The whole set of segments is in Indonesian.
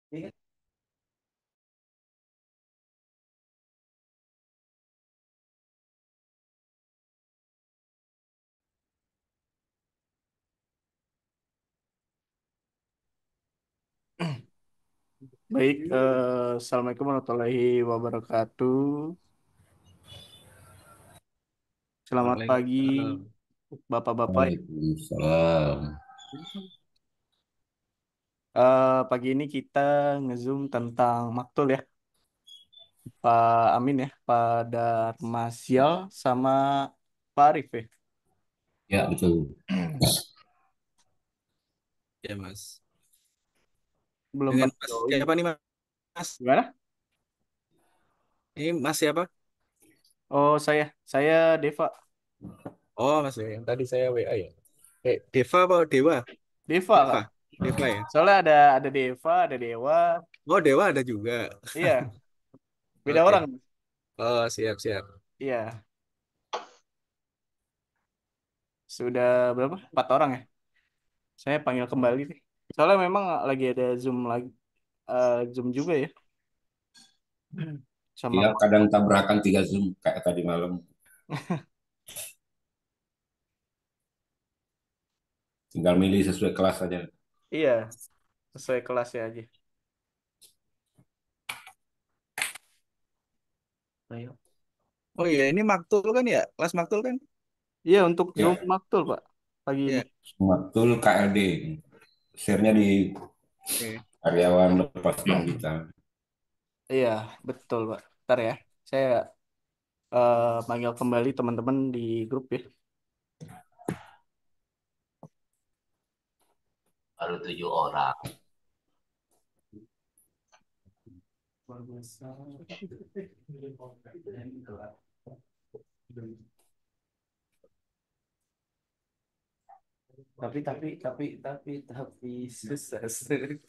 Baik, Assalamualaikum warahmatullahi wabarakatuh. Selamat pagi, Waalaikumsalam. Bapak-Bapak. Waalaikumsalam. Pagi ini kita ngezoom tentang Maktul ya, Pak Amin ya, Pak Darmasial sama Pak Arif ya. Ya, betul. Ya, Mas. Belum Dengan pada Mas join. siapa nih, Mas? Gimana? Ini Mas siapa? Oh, saya Deva. Oh, Mas ya. Yang tadi saya WA ya. Deva apa Dewa? Deva, Deva. Kak. Deva ya. Soalnya ada Deva, ada Dewa. Oh, Dewa ada juga. Iya, beda Oke. orang. Oh, siap-siap. Iya, sudah berapa? 4 orang ya. Saya panggil kembali nih. Soalnya memang lagi ada Zoom lagi, Zoom juga ya. Sama Ya, kadang tabrakan 3 Zoom kayak tadi malam. Tinggal milih sesuai kelas saja. iya, sesuai kelasnya aja. Ayo. Oh iya, ini Maktul kan ya? Kelas Maktul kan? Iya, untuk Zoom Ya, Maktul, Pak, pagi ini. Iya. betul KLD. Share-nya di Oke. karyawan lepas bank kita. Iya, betul, Pak. Ntar ya, saya panggil kembali teman-teman di grup ya. Baru 7 orang. Tapi susah sekali.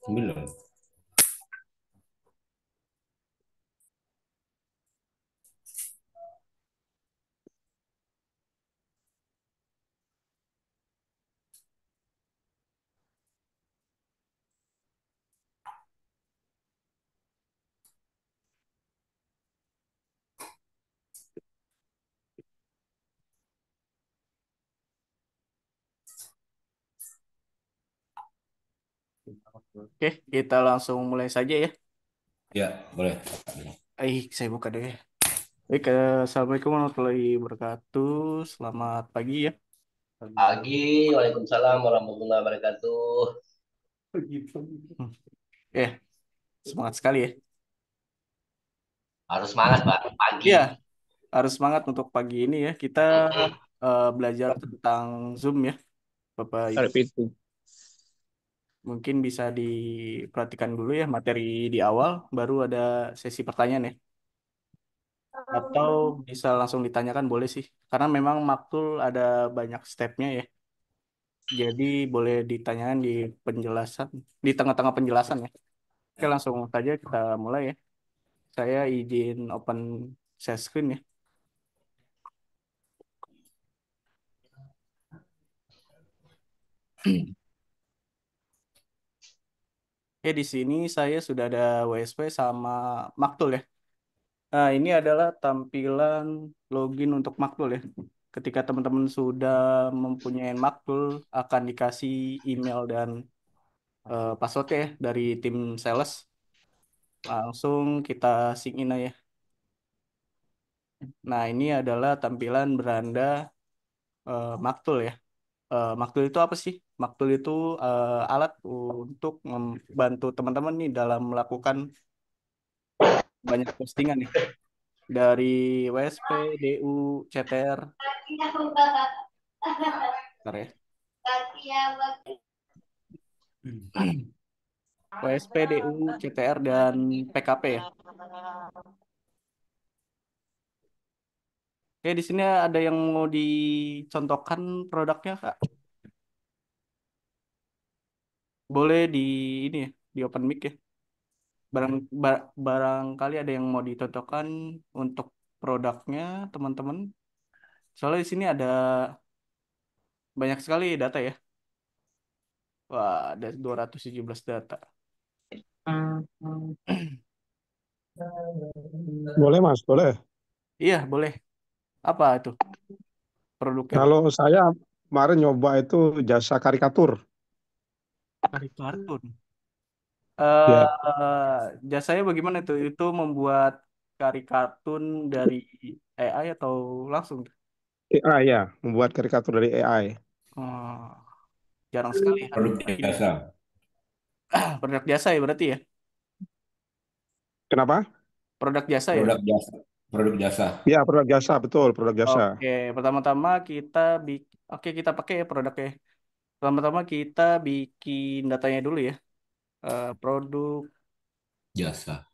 9. Oke, kita langsung mulai saja ya. Ya, boleh. Saya buka deh. Baik, Assalamualaikum warahmatullahi wabarakatuh. Selamat pagi ya. Pagi, Waalaikumsalam warahmatullahi wabarakatuh. Hmm. Ya, semangat sekali ya. Harus semangat, Pak. Pagi. Iya, harus semangat untuk pagi ini ya. Kita belajar tentang Zoom ya, Bapak Ibu. Arif itu. Mungkin bisa diperhatikan dulu ya materi di awal, baru ada sesi pertanyaan ya. Atau bisa langsung ditanyakan boleh sih. Karena memang Maktul ada banyak stepnya ya. Jadi boleh ditanyakan di penjelasan, di tengah-tengah penjelasan ya. Oke, langsung saja kita mulai ya. Saya izin open share screen ya. Oke, di sini saya sudah ada WSP sama Maktul ya. Nah, ini adalah tampilan login untuk Maktul ya. Ketika teman-teman sudah mempunyai Maktul, akan dikasih email dan passwordnya ya dari tim sales. Langsung kita sign in aja. Nah, ini adalah tampilan beranda Maktul ya. Maktul itu apa sih? Maktul itu alat untuk membantu teman-teman nih dalam melakukan banyak postingan nih dari WSP, DU, CTR. Bentar ya. WSP, DU, CTR, dan PKP ya. Oke, di sini ada yang mau dicontohkan produknya, Kak? boleh di ini ya, di open mic ya. Barangkali ada yang mau ditotokkan untuk produknya teman-teman. Soalnya di sini ada banyak sekali data ya. Wah, ada 217 data. Boleh Mas, boleh. Iya, boleh. Apa itu produknya, Pak? Kalau saya kemarin nyoba itu jasa karikatur. Dari kartun. Ya, Jasanya bagaimana itu? Itu membuat karikatun dari AI atau langsung? AI ya, membuat karikatur dari AI. Oh, jarang sekali hari Produk ini ya. jasa. Produk jasa ya berarti ya? Kenapa? Produk jasa ya Produk berarti. jasa. Produk jasa. Ya, produk jasa, betul, produk jasa. Oke, pertama-tama kita Oke, kita pakai ya produknya. Pertama-tama kita bikin datanya dulu ya. Produk Jasa.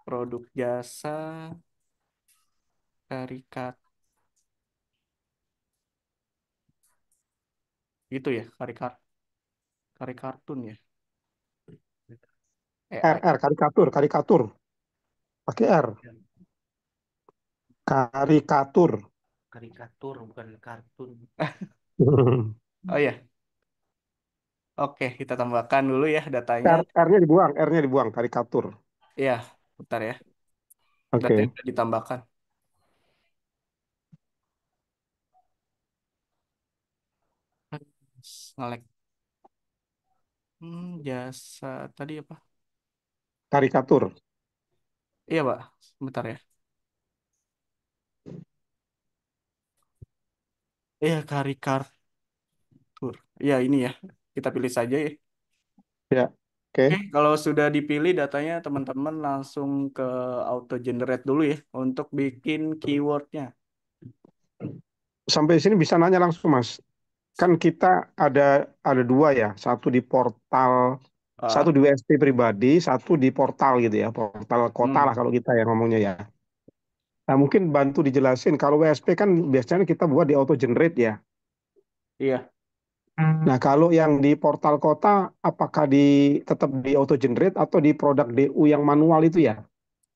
produk jasa karikat gitu ya, karikatun ya. AI. RR, karikatur, karikatur. Pakai R. Karikatur. Karikatur bukan kartun. Oh ya, oke, kita tambahkan dulu ya datanya. R-nya dibuang, R-nya dibuang, karikatur. Ya, bentar ya. Datanya Oke. udah ditambahkan. Ngelek. Jasa tadi apa? Karikatur. Iya, Pak. Bentar ya. Iya, karikatur. Iya, ini ya. Kita pilih saja ya. Ya. Oke, Oke. kalau sudah dipilih datanya, teman-teman langsung ke auto generate dulu ya untuk bikin keywordnya. Sampai sini bisa nanya langsung, Mas. Kan kita ada dua ya, satu di portal, satu Ah, di WSP pribadi, satu di portal gitu ya, portal kota lah hmm, kalau kita yang ngomongnya ya. Nah, mungkin bantu dijelasin, kalau WSP kan biasanya kita buat di auto generate ya. iya. Nah, kalau yang di portal kota, apakah tetap di auto generate atau di produk DU yang manual itu ya?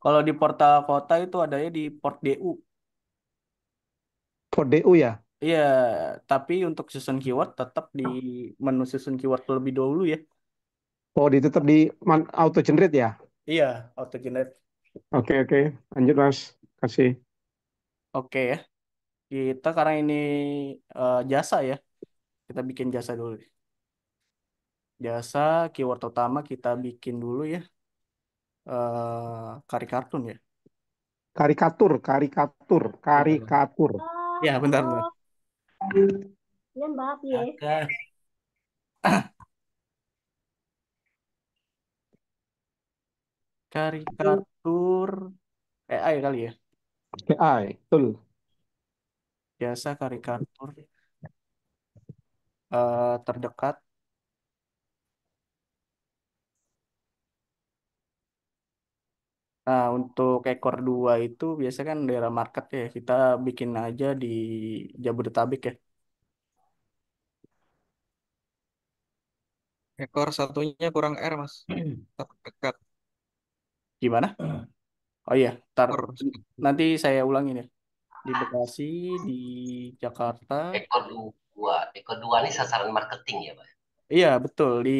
Kalau di portal kota itu adanya di port DU. For DU ya? Iya, tapi untuk susun keyword tetap di menu susun keyword terlebih dahulu ya. Oh, tetap di auto generate ya? Iya, auto generate. Oke, oke. Lanjut, Mas. Kasih. Oke ya. Kita karena ini jasa ya. Kita bikin jasa dulu. Jasa keyword utama kita bikin dulu ya. Karikatun ya. Karikatur, karikatur, Bentar, bentar. karikatur. Ya, bentar, bentar. Yan ba, PS? Oke. Karikatur AI kali ya. AI, betul. Jasa karikatur terdekat. Nah, untuk ekor dua itu biasanya kan daerah market ya. Kita bikin aja di Jabodetabek ya. Ekor satunya kurang R, Mas. Terdekat. Gimana? Oh iya, ntar Ekor. nanti saya ulangin ya. Di Bekasi, di Jakarta. Ekor dua ini sasaran marketing ya, Pak. Iya, betul. Di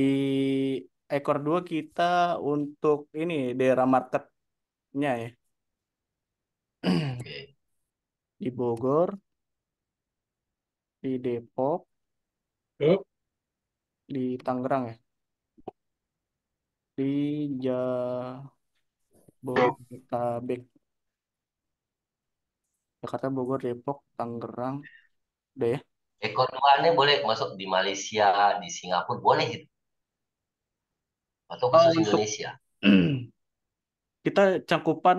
ekor dua kita untuk ini daerah marketnya ya. Oke. Di Bogor, di Depok, di Tangerang ya. Di Jabodetabek. Jakarta, Bogor, Depok, Tangerang. Udah ya. Ekor dua ini boleh masuk di Malaysia, di Singapura, boleh gitu. Atau khusus Untuk Indonesia. kita cakupan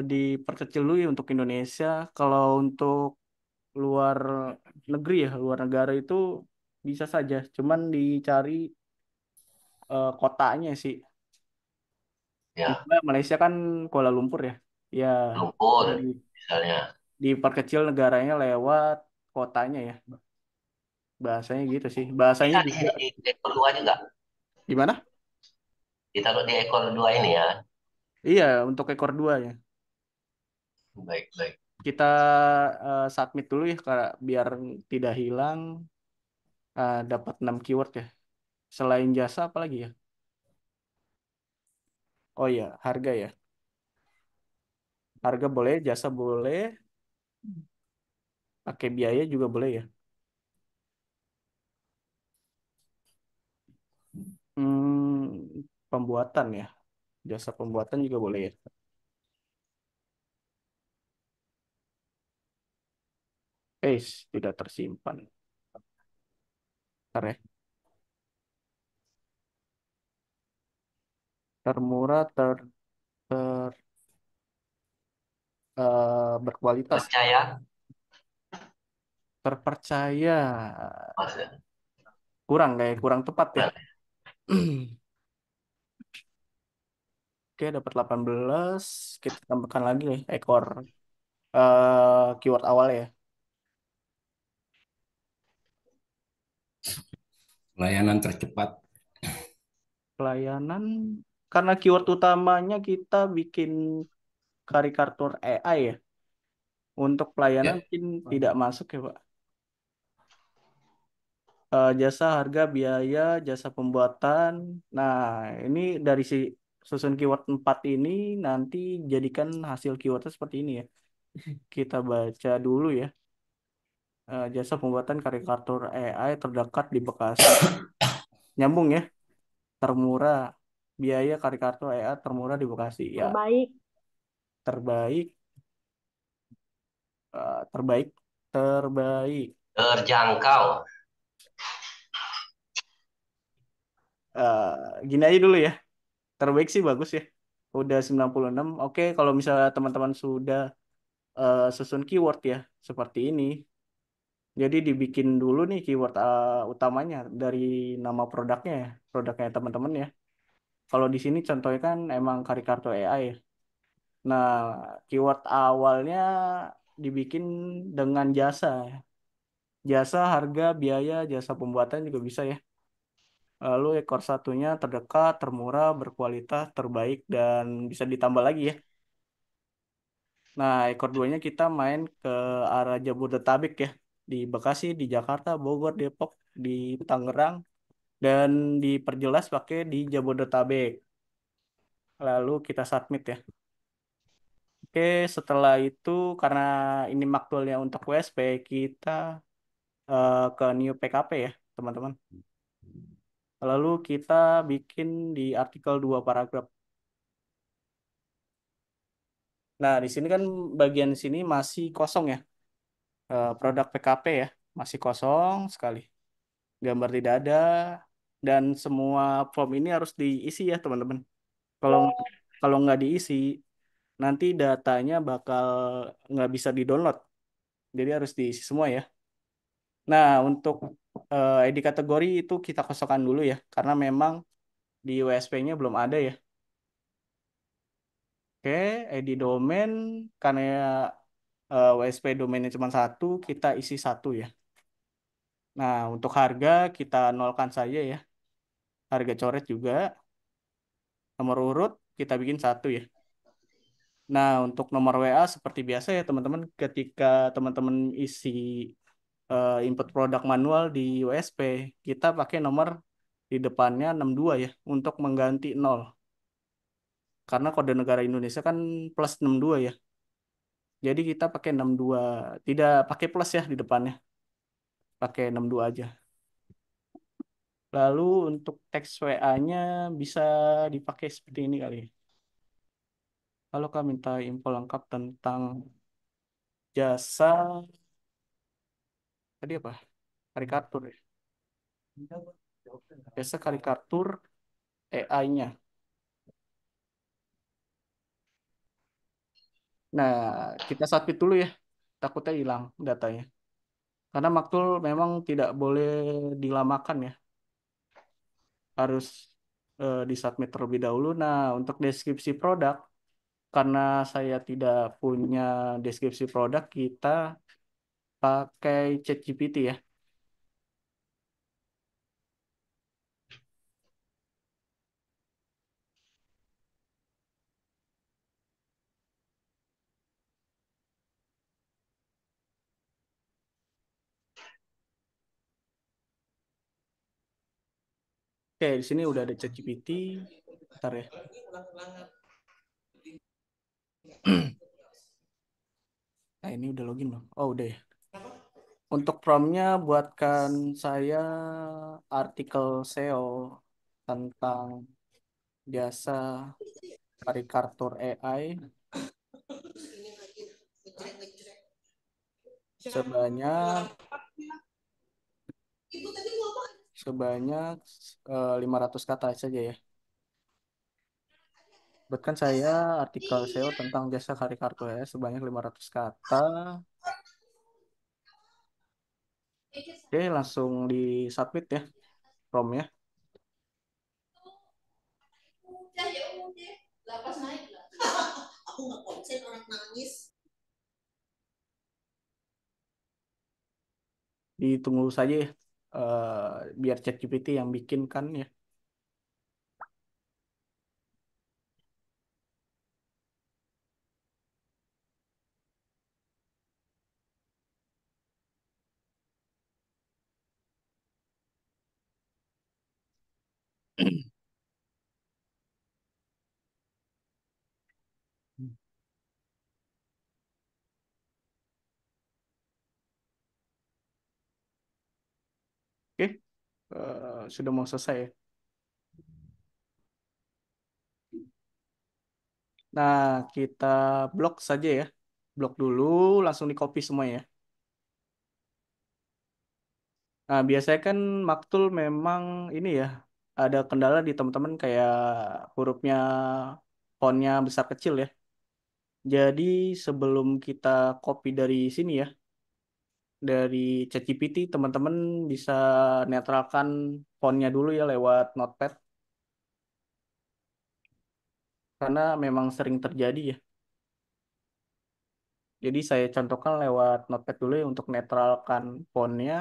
diperkecil dulu ya untuk Indonesia. Kalau untuk luar negeri ya, luar negara itu bisa saja. Cuman dicari kotanya sih. Ya, Misalnya Malaysia kan Kuala Lumpur ya. Ya, lumpur dari misalnya. diperkecil negaranya lewat kotanya ya. Bahasanya gitu sih. Bahasanya Bisa di juga sini di ekor dua juga. Gimana? Ditaruh di ekor dua ini ya. Iya, untuk ekor dua ya. Baik, baik. Kita submit dulu ya, biar tidak hilang. Dapat 6 keyword ya. Selain jasa, apa lagi ya? Oh iya, harga ya. Harga boleh, jasa boleh, pakai biaya juga boleh ya. Pembuatan ya. Jasa pembuatan juga boleh ya. Tidak tersimpan. Ntar ya. Termurah, ter, berkualitas, Percaya, terpercaya. Mas ya. Kurang tepat ya. Kurang. Oke, dapat 18. Kita tambahkan lagi nih ekor keyword awal ya. Layanan tercepat. Pelayanan, karena keyword utamanya kita bikin karikatur AI ya. Untuk pelayanan Ya, mungkin tidak masuk ya, Pak. Jasa, harga, biaya, jasa pembuatan. Nah, ini dari si susun keyword 4 ini nanti jadikan hasil keywordnya seperti ini ya. Kita baca dulu ya. Jasa pembuatan karikatur AI terdekat di Bekasi. Nyambung ya. Termurah. Biaya karikatur AI termurah di Bekasi. Ya, Terbaik. terbaik. Terbaik. Terbaik. Terjangkau. Eh, Gini aja dulu ya. Terbaik sih bagus ya. Udah 96. Oke, kalau misalnya teman-teman sudah susun keyword ya seperti ini. Jadi dibikin dulu nih keyword utamanya dari nama produknya ya, produknya teman-teman ya. Kalau di sini contohnya kan emang karikatur AI ya. Nah, keyword awalnya dibikin dengan jasa ya. Jasa, harga, biaya, jasa pembuatan juga bisa ya. Lalu ekor satunya terdekat, termurah, berkualitas, terbaik, dan bisa ditambah lagi ya. Nah, ekor duanya kita main ke arah Jabodetabek ya. Di Bekasi, di Jakarta, Bogor, Depok, di Tangerang, dan diperjelas pakai di Jabodetabek. Lalu kita submit ya. Oke, setelah itu karena ini maktulnya untuk WSP, kita ke new PKP ya, teman-teman. Lalu kita bikin di artikel 2 paragraf. Nah, di sini kan bagian sini masih kosong ya. Produk PKP ya, masih kosong sekali. Gambar tidak ada, dan semua form ini harus diisi ya teman-teman. Kalau kalau nggak diisi, nanti datanya bakal nggak bisa di-download. Jadi harus diisi semua ya. Nah, untuk ID kategori itu kita kosongkan dulu ya, karena memang di WSP-nya belum ada ya. Oke, ID domain, karena WSP domainnya cuma satu, kita isi satu ya. Nah, untuk harga kita nolkan saja ya. Harga coret juga. Nomor urut kita bikin satu ya. Nah, untuk nomor WA seperti biasa ya teman-teman, ketika teman-teman isi input produk manual di WSP, kita pakai nomor di depannya 62 ya untuk mengganti 0. Karena kode negara Indonesia kan plus 62 ya. Jadi kita pakai 62, tidak pakai plus ya di depannya. Pakai 62 aja. Lalu untuk teks WA-nya bisa dipakai seperti ini kali. Kalau kami minta info lengkap tentang jasa tadi apa? Karikatur ya. Jasa karikatur AI-nya. Nah, kita submit dulu ya. Takutnya hilang datanya. Karena maktul memang tidak boleh dilamakan ya. Harus disubmit terlebih dahulu. Nah, untuk deskripsi produk, karena saya tidak punya deskripsi produk, kita pakai ChatGPT ya. Oke, di sini udah ada ChatGPT. Bentar ya. Nah, ini udah login belum? Oh, udah ya. Untuk promptnya buatkan saya artikel SEO tentang jasa karikatur AI sebanyak sebanyak 500 kata saja ya. Buatkan saya artikel SEO tentang jasa karikatur AI sebanyak 500 kata. Oke, langsung di submit ya promptnya. Ditunggu saja ya. Biar ChatGPT yang bikin kan ya. Oke, sudah mau selesai ya. Nah, kita blok saja ya. Blok dulu, langsung di copy semua ya. Nah, biasanya kan Maktul memang ini ya, ada kendala di teman-teman kayak hurufnya, fontnya besar kecil ya. Jadi sebelum kita copy dari sini ya, dari ChatGPT, teman-teman bisa netralkan fontnya dulu ya lewat Notepad. Karena memang sering terjadi ya. Jadi saya contohkan lewat Notepad dulu ya untuk netralkan fontnya,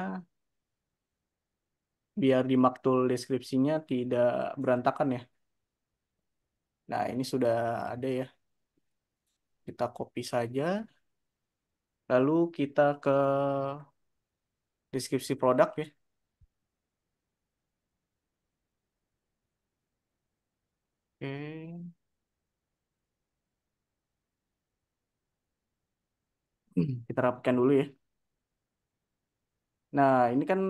biar di maktul deskripsinya tidak berantakan ya. Nah, ini sudah ada ya. Kita copy saja. Lalu kita ke deskripsi produk ya. Oke. Kita rapikan dulu ya. Nah, ini kan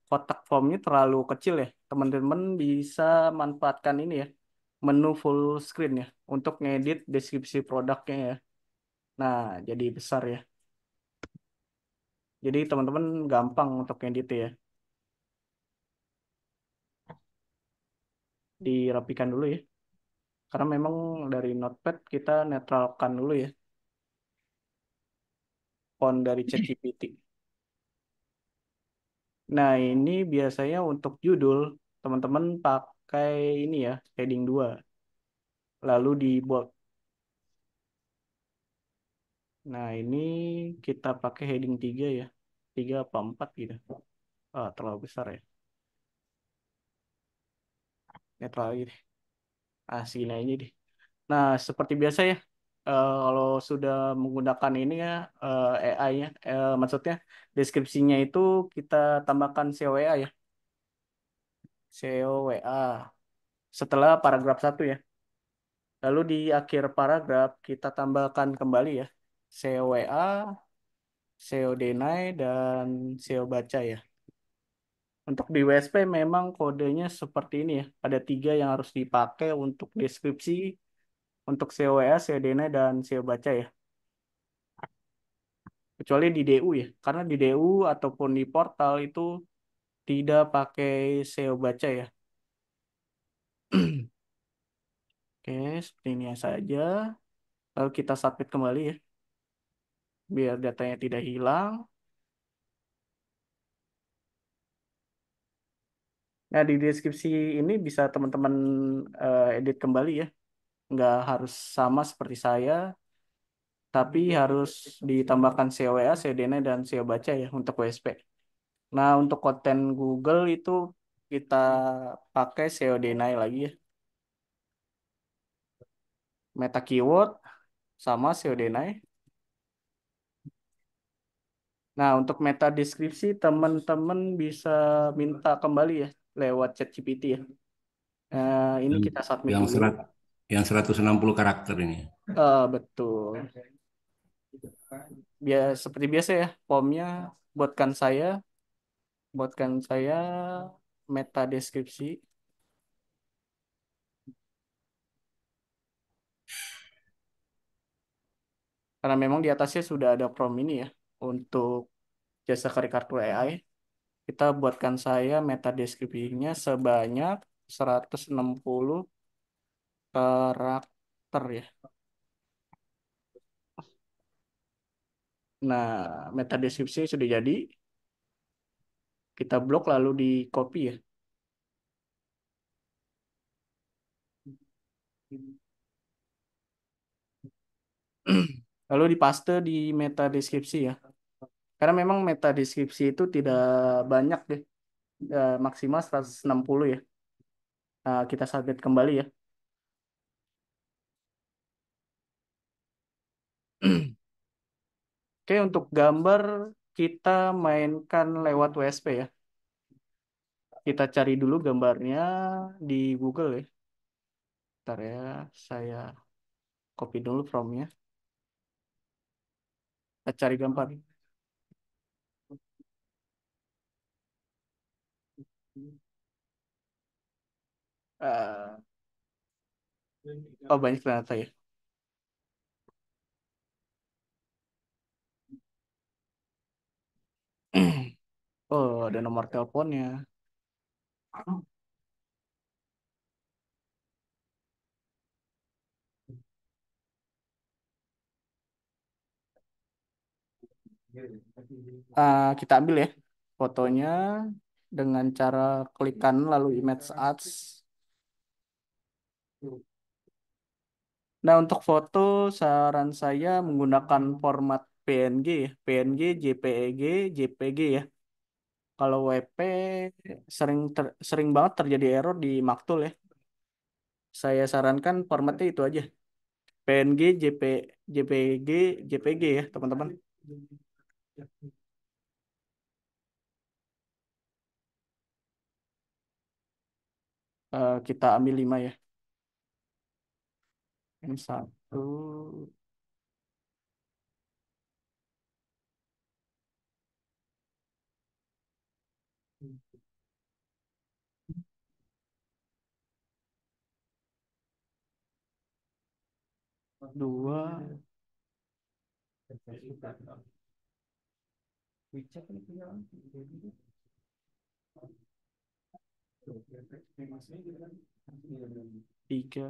kotak formnya terlalu kecil ya. Teman-teman bisa manfaatkan ini ya. Menu full screen ya. Untuk ngedit deskripsi produknya ya. Nah, jadi besar ya. Jadi teman-teman gampang untuk ngedit ya. Dirapikan dulu ya. Karena memang dari Notepad kita netralkan dulu ya. Font dari ChatGPT. Nah, ini biasanya untuk judul, teman-teman pakai ini ya, heading 2. Lalu di bold. Nah, ini kita pakai heading 3 ya. 3 apa 4 gitu. Ah, terlalu besar ya. Netral lagi deh. Ah, segini aja deh. Nah, seperti biasa ya. Kalau sudah menggunakan ini ya, AI ya, maksudnya deskripsinya itu kita tambahkan COWA ya. COWA. Setelah paragraf 1 ya. Lalu di akhir paragraf kita tambahkan kembali ya SEO-WA, SEO deny, dan SEO baca ya. Untuk di WSP memang kodenya seperti ini ya. Ada 3 yang harus dipakai untuk deskripsi, untuk SEO-WA, SEO deny, dan SEO baca ya. Kecuali di DU ya. Karena di DU ataupun di portal itu tidak pakai SEO baca ya. Oke, seperti ini saja. Lalu kita submit kembali ya. Biar datanya tidak hilang. Nah, di deskripsi ini bisa teman-teman edit kembali ya. Nggak harus sama seperti saya, tapi harus ditambahkan COWA, CODNA, dan SEO baca ya untuk WSP. Nah, untuk konten Google itu kita pakai SEO deny lagi ya. Meta keyword sama SEO deny. Nah, untuk meta deskripsi teman-teman bisa minta kembali ya lewat ChatGPT ya. Ini Yang, kita submit yang dulu. serat, yang 160 karakter ini. Betul. Seperti biasa ya, formnya buatkan saya, buatkan saya meta deskripsi. Karena memang di atasnya sudah ada prompt ini ya untuk jasa karikatur AI. Kita buatkan saya meta deskripsinya sebanyak 160 karakter ya. Nah, meta deskripsi sudah jadi. Kita blok lalu di copy ya. Lalu dipaste di meta deskripsi ya. Karena memang meta deskripsi itu tidak banyak deh. Maksimal 160 ya. Nah, kita submit kembali ya. Oke, untuk gambar kita mainkan lewat WSP ya. Kita cari dulu gambarnya di Google ya. Bentar ya, saya copy dulu from-nya. Kita cari gambar. Eh, oh, banyak ternyata ya. Oh, ada nomor teleponnya. Kita ambil ya fotonya dengan cara klik kanan lalu image ads. Nah, untuk foto saran saya menggunakan format PNG ya, PNG, JPEG, JPG ya. Kalau WP sering banget terjadi error di Maktul ya. Saya sarankan formatnya itu aja. PNG, JPG, JPG ya, teman-teman. Kita ambil 5 ya. Ini satu, dua, tiga.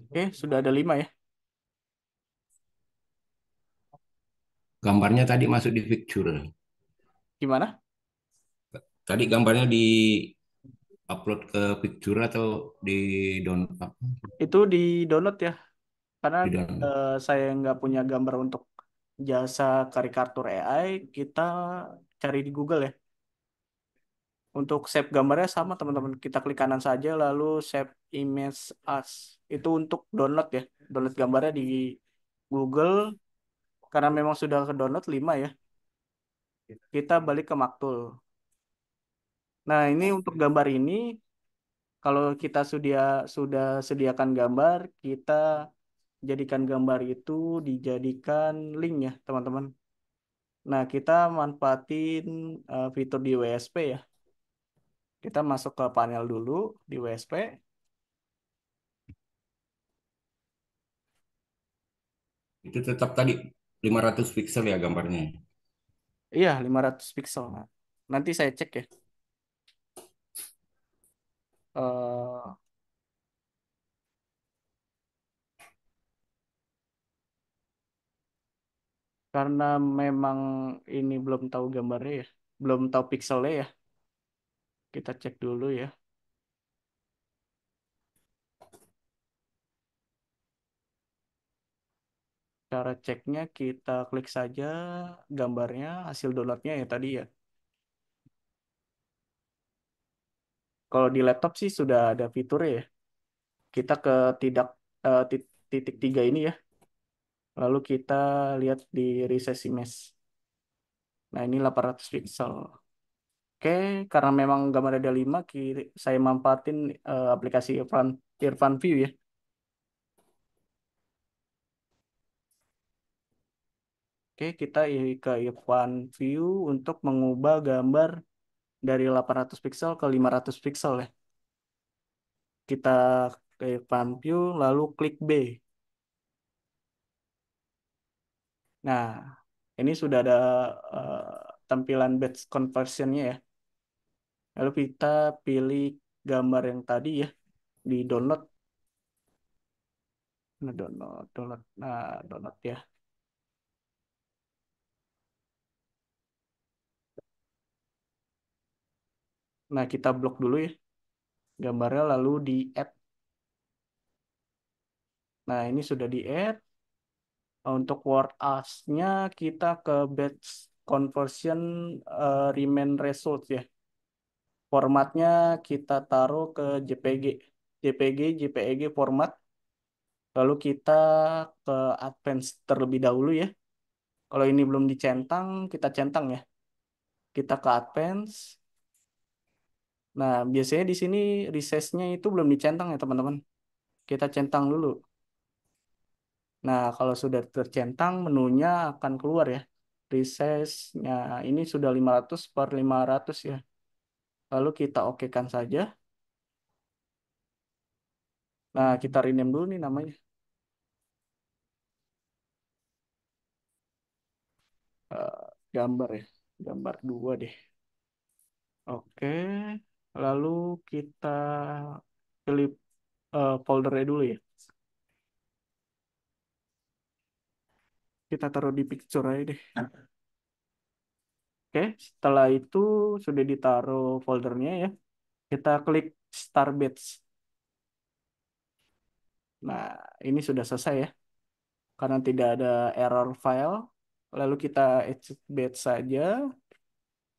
Oke, sudah ada 5 ya. Gambarnya tadi masuk di picture. Gimana? Tadi gambarnya di upload ke picture atau di download? Itu di download ya. Karena Di download. saya nggak punya gambar untuk jasa karikatur AI, kita cari di Google ya. Untuk save gambarnya sama teman-teman. Kita klik kanan saja lalu save image as. Itu untuk download ya. Download gambarnya di Google. Karena memang sudah ke download 5 ya. Kita balik ke Maktul. Nah, ini untuk gambar ini, kalau kita sudah sediakan gambar, kita jadikan gambar itu dijadikan link ya, teman-teman. Nah, kita manfaatin fitur di WSP ya. Kita masuk ke panel dulu di WSP. Itu tetap tadi 500 pixel ya gambarnya. Iya, 500 pixel. Nah, nanti saya cek ya. Eh, Karena memang ini belum tahu gambarnya ya, belum tahu pixelnya ya. Kita cek dulu ya. Cara ceknya kita klik saja gambarnya, hasil downloadnya ya tadi ya. Kalau di laptop sih sudah ada fiturnya ya. Kita ke tidak titik tiga ini ya. Lalu kita lihat di resize image. Nah ini 800 pixel. Oke, karena memang gambar ada 5, saya manfaatin aplikasi Irfan View ya. Oke, kita ke Irfan View untuk mengubah gambar dari 800 pixel ke 500 pixel ya. Kita ke Irfan View, lalu klik B. Nah, ini sudah ada eh, tampilan batch conversionnya ya. Lalu kita pilih gambar yang tadi ya, di download. Nah, download ya. Nah, kita blok dulu ya gambarnya, lalu di add. Nah, ini sudah di add. Untuk word as-nya kita ke batch conversion remain result ya. Formatnya kita taruh ke JPG. JPG format. Lalu kita ke advance terlebih dahulu ya. Kalau ini belum dicentang, kita centang ya. Kita ke advance. Nah, biasanya di sini resize-nya itu belum dicentang ya, teman-teman. Kita centang dulu. Nah, kalau sudah tercentang, menunya akan keluar ya. Resize-nya ini sudah 500 per 500 ya. Lalu kita okekan saja. Nah, kita rename dulu nih namanya. Eh, gambar ya. Gambar 2 deh. Oke. Lalu kita pilih foldernya dulu ya. Kita taruh di picture aja deh. Oke, setelah itu sudah ditaruh foldernya ya. Kita klik Start Batch. Nah, ini sudah selesai ya. Karena tidak ada error file. Lalu kita exit batch saja.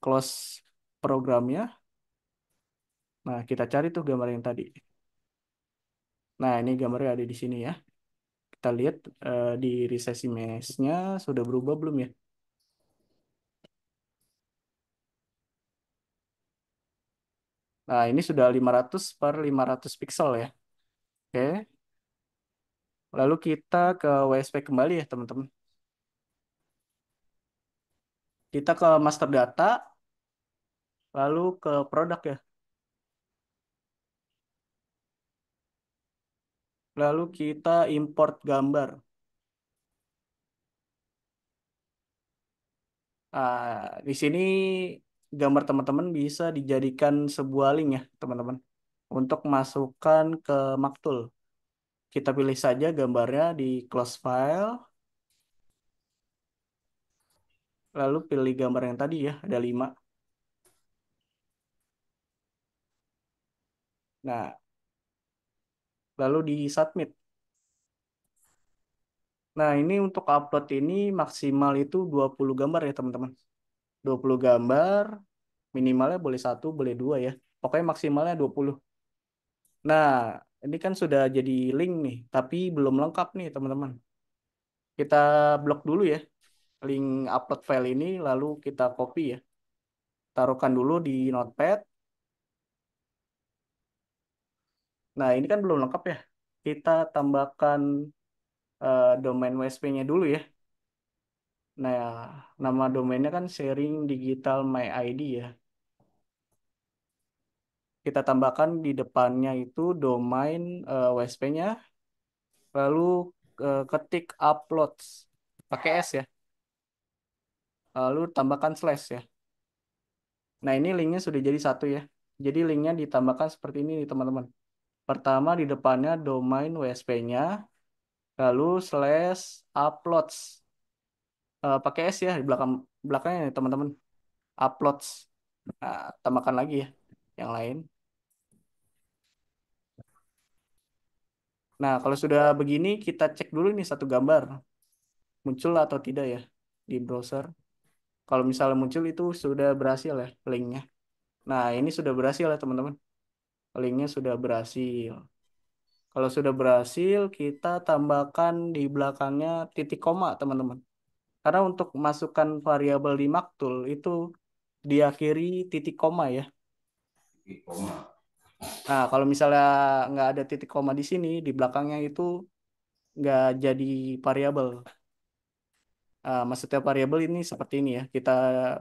Close programnya. Nah, kita cari tuh gambar yang tadi. Nah, ini gambarnya ada di sini ya. Kita lihat di resize image-nya sudah berubah belum ya? Nah, ini sudah 500 per 500 pixel ya. Oke. Lalu kita ke WSP kembali ya, teman-teman. Kita ke master data, lalu ke produk ya. Lalu kita import gambar. Di sini gambar teman-teman bisa dijadikan sebuah link ya, teman-teman. Untuk masukkan ke Maktul. Kita pilih saja gambarnya di close file, lalu pilih gambar yang tadi ya, ada 5. Nah, lalu di submit. Nah, ini untuk upload ini maksimal itu 20 gambar ya, teman-teman. 20 gambar, minimalnya boleh 1, boleh 2 ya. Pokoknya maksimalnya 20. Nah, ini kan sudah jadi link nih, tapi belum lengkap nih, teman-teman. Kita blok dulu ya, link upload file ini, lalu kita copy ya. Taruhkan dulu di Notepad. Nah, ini kan belum lengkap ya. Kita tambahkan domain WSP-nya dulu ya. Nah, nama domainnya kan sharing digital my ID ya. Kita tambahkan di depannya itu domain WSP-nya, lalu ketik uploads pakai S ya, lalu tambahkan slash ya. Nah, ini linknya sudah jadi satu ya. Jadi linknya ditambahkan seperti ini nih, teman-teman. Pertama di depannya domain WSP-nya, lalu slash uploads, pakai S ya di belakangnya ya, teman-teman. Uploads. Nah, tambahkan lagi ya yang lain. Nah, kalau sudah begini kita cek dulu nih satu gambar muncul atau tidak ya di browser. Kalau misalnya muncul itu sudah berhasil ya linknya. Nah, ini sudah berhasil ya teman-teman. Linknya sudah berhasil. Kalau sudah berhasil, kita tambahkan di belakangnya titik koma, teman-teman. Karena untuk masukkan variabel di Maktul itu diakhiri titik koma ya. Koma. Nah, kalau misalnya nggak ada titik koma di sini, di belakangnya itu nggak jadi variabel. Maksudnya variabel ini seperti ini ya. Kita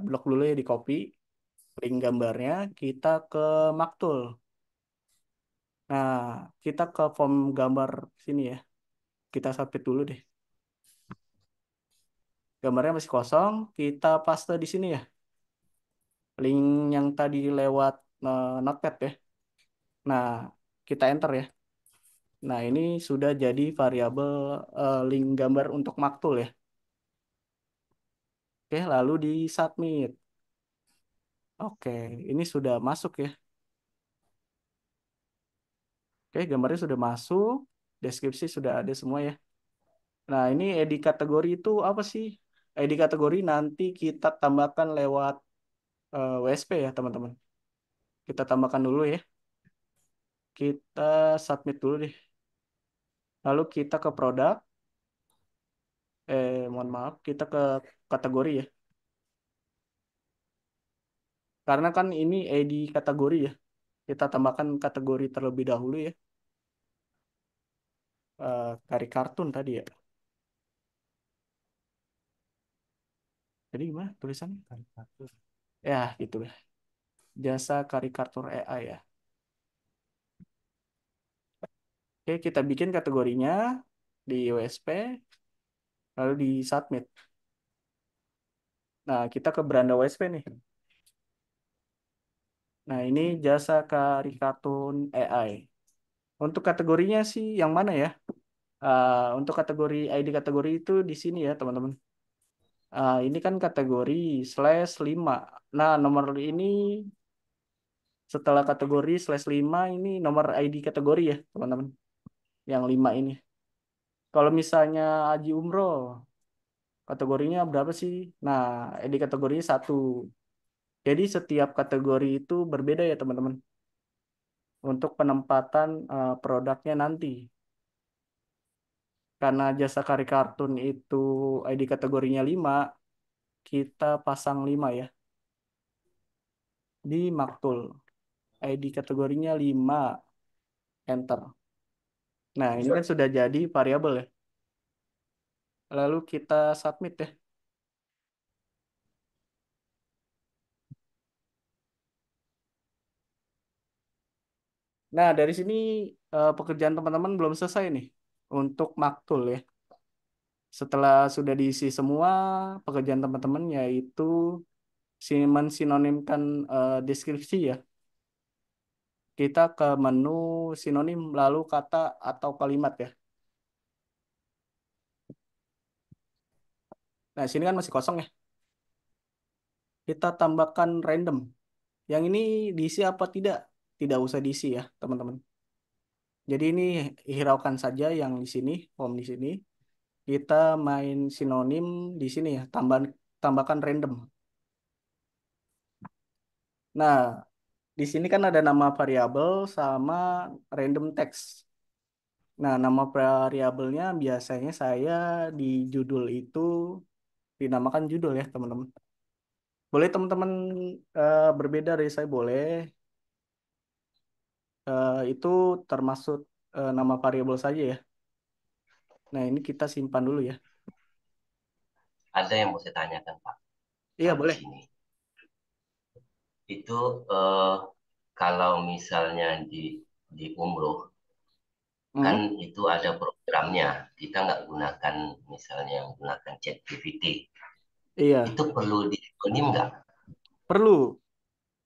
blok dulu ya di copy link gambarnya, kita ke Maktul. Nah, kita ke form gambar sini ya. Kita submit dulu deh. Gambarnya masih kosong, kita paste di sini ya. Link yang tadi lewat Notepad ya. Nah, kita enter ya. Nah, ini sudah jadi variabel link gambar untuk Maktul ya. Oke, lalu di submit. Oke, ini sudah masuk ya. Oke, gambarnya sudah masuk, deskripsi sudah ada semua ya. Nah, ini ID kategori itu apa sih? ID kategori nanti kita tambahkan lewat WSP ya, teman-teman. Kita tambahkan dulu ya. Kita submit dulu deh. Lalu kita ke produk. Mohon maaf, kita ke kategori ya. Karena kan ini ID kategori ya. Kita tambahkan kategori terlebih dahulu ya. Kari kartun tadi ya. Jadi gimana tulisannya? Karikatur. Ya, gitu lah. Jasa karikatur AI ya. Oke, kita bikin kategorinya di USP, lalu di submit. Nah, kita ke beranda USP nih. Nah, ini jasa karikatun AI. Untuk kategorinya sih yang mana ya? Untuk kategori ID kategori itu di sini ya, teman-teman. Ini kan kategori /5. Nah, nomor ini setelah kategori /5 ini nomor ID kategori ya, teman-teman. Yang 5 ini. Kalau misalnya Haji Umroh, kategorinya berapa sih? Nah, ID kategorinya 1. Jadi setiap kategori itu berbeda ya teman-teman. Untuk penempatan produknya nanti. Karena jasa karikatun itu ID kategorinya 5, kita pasang 5 ya. Di Maktul. ID kategorinya 5, enter. Nah, ini kan sudah jadi variabel ya. Lalu kita submit ya. Nah, dari sini pekerjaan teman-teman belum selesai nih untuk Maktul ya. Setelah sudah diisi semua pekerjaan teman-teman yaitu mensinonimkan deskripsi ya. Kita ke menu sinonim lalu kata atau kalimat ya. Nah, sini kan masih kosong ya. Kita tambahkan random. Yang ini diisi apa tidak? Tidak usah diisi ya, teman-teman. Jadi ini hiraukan saja yang di sini, form di sini. Kita main sinonim di sini ya, tambahkan random. Nah, di sini kan ada nama variabel sama random text. Nah, nama variabelnya biasanya saya di judul itu dinamakan judul ya, teman-teman. Boleh teman-teman berbeda dari saya boleh. Itu termasuk nama variabel saja ya. Nah, ini kita simpan dulu ya. Ada yang mau saya tanyakan, Pak, Iya, soal di boleh. sini. Itu kalau misalnya di umroh, kan Hmm, itu ada programnya. Kita nggak gunakan misalnya gunakan ChatGPT. iya, Itu perlu dikonim nggak? perlu.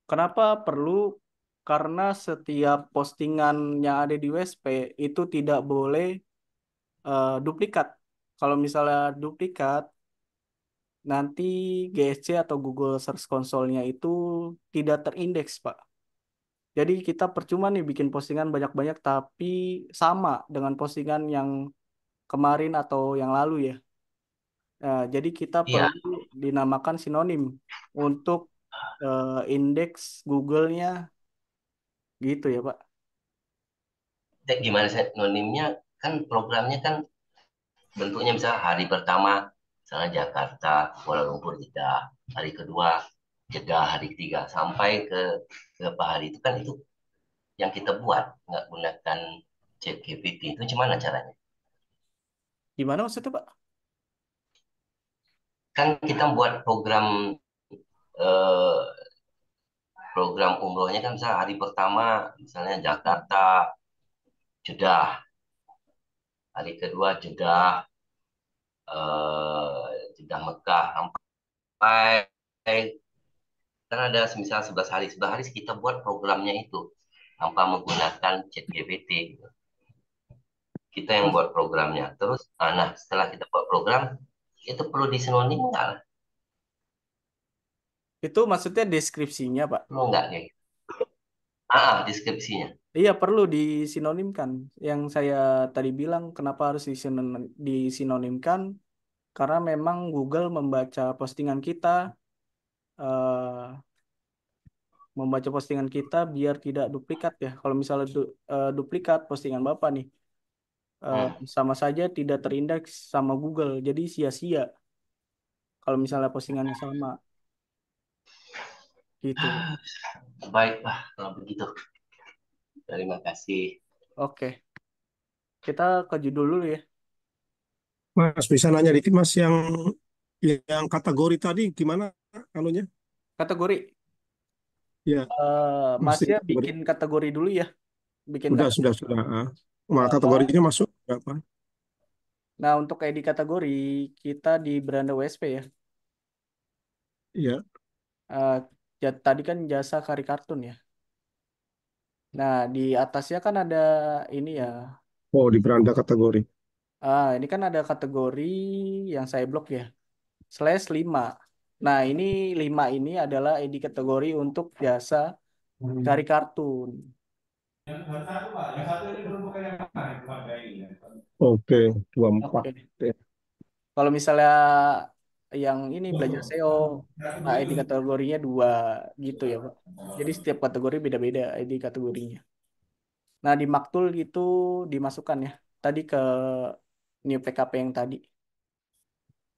Kenapa perlu? Karena setiap postingan yang ada di WSP itu tidak boleh duplikat. Kalau misalnya duplikat, nanti GSC atau Google Search Console-nya itu tidak terindeks, Pak. Jadi kita percuma nih bikin postingan banyak-banyak tapi sama dengan postingan yang kemarin atau yang lalu ya. Nah, jadi kita Iya, perlu dinamakan sinonim untuk indeks Google-nya gitu ya, Pak. gimana sinonimnya? Kan programnya kan bentuknya misalnya hari pertama, misalnya Jakarta, Kuala Lumpur, Jeddah. Hari kedua, Jeddah, hari ketiga. Sampai ke beberapa hari itu kan itu yang kita buat, nggak gunakan ChatGPT. Itu gimana caranya? Gimana maksudnya, Pak? Kan kita buat eh, program umrohnya kan misalnya hari pertama, misalnya Jakarta, Jeddah. Hari kedua, Jeddah Mekah. Sampai kan ada misal 11 hari. 11 hari kita buat programnya itu tanpa menggunakan ChatGPT gitu. Kita yang buat programnya. Terus, nah setelah kita buat program, itu perlu disinonim nggak? Itu maksudnya deskripsinya, Pak. Perlu nggak kayak gitu? Deskripsinya. Iya, perlu disinonimkan. Yang saya tadi bilang, kenapa harus disinonimkan? Karena memang Google eh, membaca postingan kita biar tidak duplikat ya. Kalau misalnya duplikat postingan Bapak nih, eh, Hmm. sama saja tidak terindeks sama Google. Jadi sia-sia kalau misalnya postingannya sama gitu. Baiklah kalau begitu. Terima kasih. Oke, kita ke judul dulu ya. Mas, bisa nanya dikit Mas, yang kategori tadi gimana anunya? Kategori. Ya, mesti Masnya kategori. bikin kategori dulu ya. Bikin Sudah, kategori. sudah, sudah. Nah, Eh, kategorinya masuk berapa? nah, untuk ID kategori, kita di beranda WSP ya. Ya. Eh, tadi kan jasa karikatun ya. Nah, di atasnya kan ada ini ya. Oh, di beranda kategori. Ini kan ada kategori yang saya blok ya. /5. Nah, ini 5 ini adalah ID kategori untuk jasa karikatun. Oke, 24. Oke. Kalau misalnya yang ini belajar SEO, ID kategorinya 2 gitu ya, Pak. Jadi setiap kategori beda-beda ID kategorinya. Nah, di Maktul itu dimasukkan ya. Tadi ke new PKP yang tadi.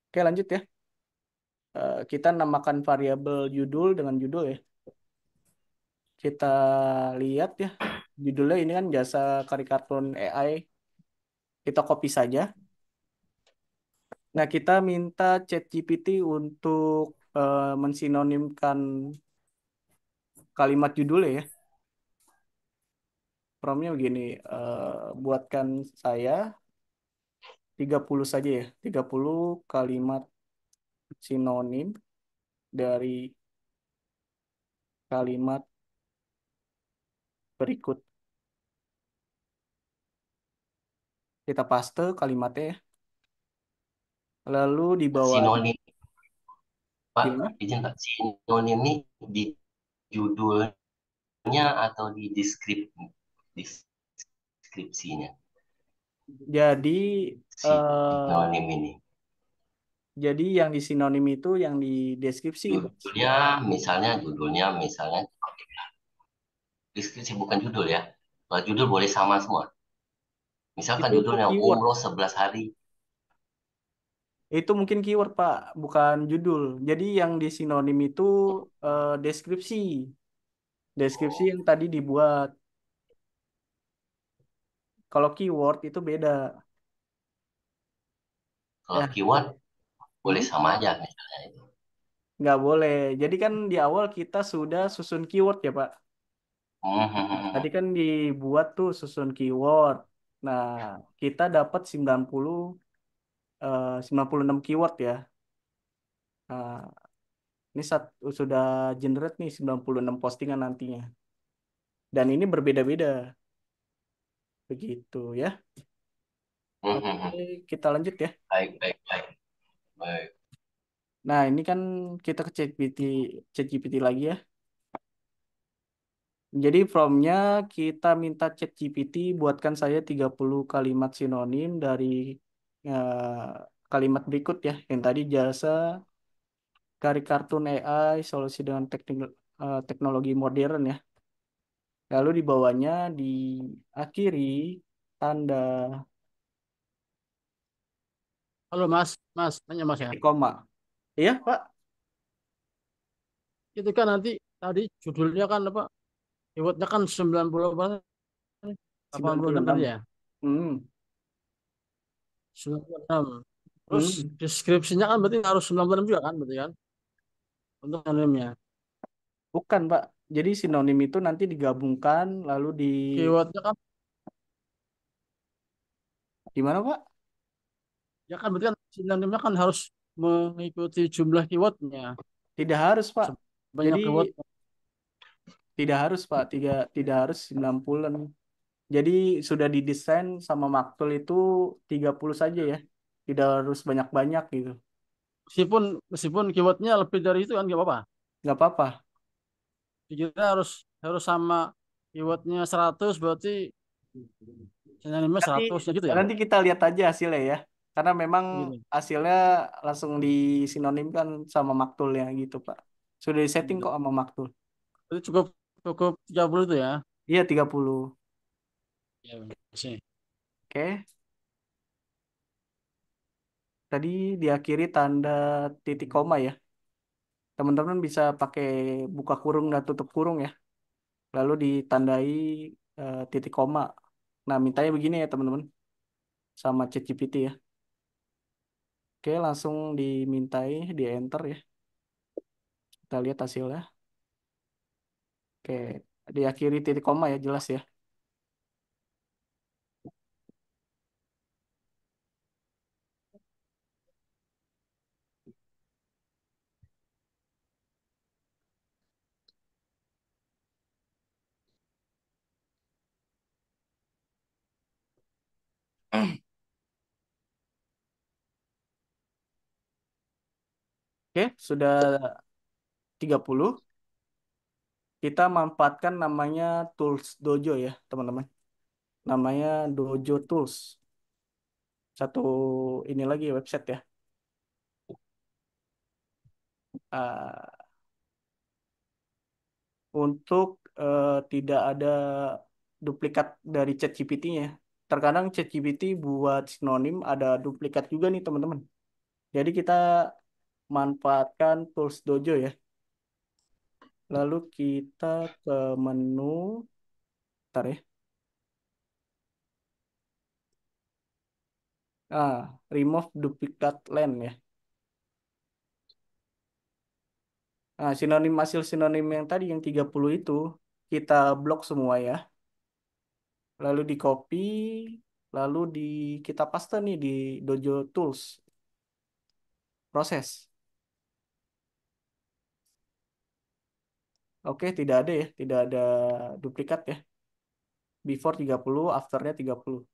Oke, lanjut ya. Kita namakan variabel judul dengan judul ya. Kita lihat ya. Judulnya ini kan jasa karikatun AI. Kita copy saja. Nah, kita minta ChatGPT untuk mensinonimkan kalimat judulnya ya. Promptnya begini, buatkan saya 30 saja ya. 30 kalimat sinonim dari kalimat berikut. Kita paste kalimatnya ya. Lalu di bawah Sinonim, Pak, gimana? izin Pak. Sinonim ini di judulnya atau di deskripsinya. Jadi Sinonim eh, ini. jadi yang di sinonim itu yang di deskripsi, Pak. Judulnya misalnya deskripsi bukan judul ya. Kalau judul boleh sama semua. Misalkan Itu untuk judulnya keyword. umroh 11 hari. Itu mungkin keyword, Pak, bukan judul. Jadi yang di sinonim itu deskripsi. Deskripsi Oh, yang tadi dibuat. Kalau keyword itu beda. kalau Ya, keyword boleh hmm? sama aja misalnya itu. Nggak boleh. Jadi kan di awal kita sudah susun keyword ya, Pak. Hmm, hmm, Nah, hmm, tadi hmm. kan dibuat tuh susun keyword. Nah, kita dapat 96 keyword ya. Nah, ini sudah generate nih 96 postingan nantinya. Dan ini berbeda-beda. Begitu ya. Hmm, hmm, Oke, hmm. kita lanjut ya. Baik, baik, baik. Baik. Nah, ini kan kita ke ChatGPT lagi ya. Jadi prompt-nya kita minta ChatGPT buatkan saya 30 kalimat sinonim dari kalimat berikut ya. Yang tadi jasa, karikatun AI, solusi dengan teknologi modern ya. Lalu di bawahnya diakhiri tanda Halo Mas, Mas, tanya Mas ya. titik koma. Iya, Pak, Itu kan nanti tadi judulnya kan apa? Keywordnya kan 90 apa? 86 96. tadi ya. Hmm. 96. Terus Hmm. deskripsinya kan berarti harus 96 juga kan berarti kan untuk sinonimnya. Bukan, Pak. Jadi sinonim itu nanti digabungkan lalu di Keywordnya kan gimana, Pak? ya kan berarti kan sinonimnya kan harus mengikuti jumlah keywordnya. Tidak harus, Pak. Jadi Sebanyak keyword. tidak harus, Pak. Tidak harus 90. Jadi sudah didesain sama Maktul itu 30 saja ya. Tidak harus banyak-banyak gitu. Meskipun meskipun keywordnya lebih dari itu kan nggak apa-apa. Nggak apa-apa. Kita harus harus sama keywordnya 100 berarti sinonimnya Nanti 100 ya gitu ya. nanti kita lihat aja hasilnya ya. Karena memang Gitu. hasilnya langsung disinonimkan sama Maktulnya gitu, Pak. Sudah disetting Gitu. kok sama Maktul. Itu cukup cukup 30 itu ya. Iya 30. Ya, sih. Oke. Tadi diakhiri tanda titik koma ya. Teman-teman bisa pakai buka kurung dan tutup kurung ya. Lalu ditandai titik koma. Nah, mintanya begini ya teman-teman. Sama ChatGPT ya. Oke, langsung dimintai, di enter ya. Kita lihat hasilnya. Oke, diakhiri titik koma ya, jelas ya. Oke, sudah 30. Kita manfaatkan namanya Tools Dojo ya, teman-teman. Namanya Dojo Tools. Satu ini lagi website ya. Ah, untuk tidak ada duplikat dari ChatGPT-nya. Terkadang ChatGPT buat sinonim ada duplikat juga nih teman-teman. Jadi kita manfaatkan Tools Dojo ya. Lalu kita ke menu, ntar ya. Remove duplicate land ya. Nah, sinonim hasil sinonim yang tadi yang 30 itu kita blok semua ya. Lalu di copy, lalu kita paste nih di Dojo Tools. Proses. Oke, tidak ada ya, tidak ada duplikat ya. Before 30, afternya 30.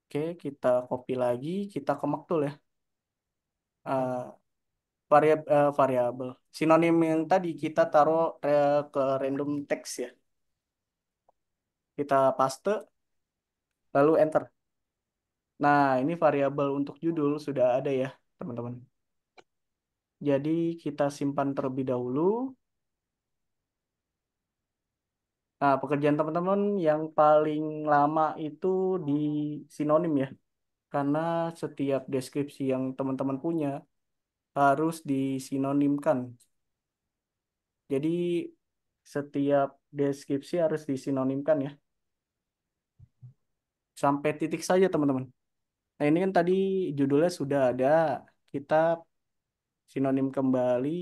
Oke, kita copy lagi, kita ke Maktul ya. Variabel. Sinonim yang tadi kita taruh ke random text ya. Kita paste, lalu enter. Nah, ini variabel untuk judul sudah ada ya, teman-teman. Jadi kita simpan terlebih dahulu. Nah, pekerjaan teman-teman yang paling lama itu di sinonim ya. Karena setiap deskripsi yang teman-teman punya harus disinonimkan. Jadi setiap deskripsi harus disinonimkan ya. Sampai titik saja teman-teman. Nah, ini kan tadi judulnya sudah ada. Kita sinonim kembali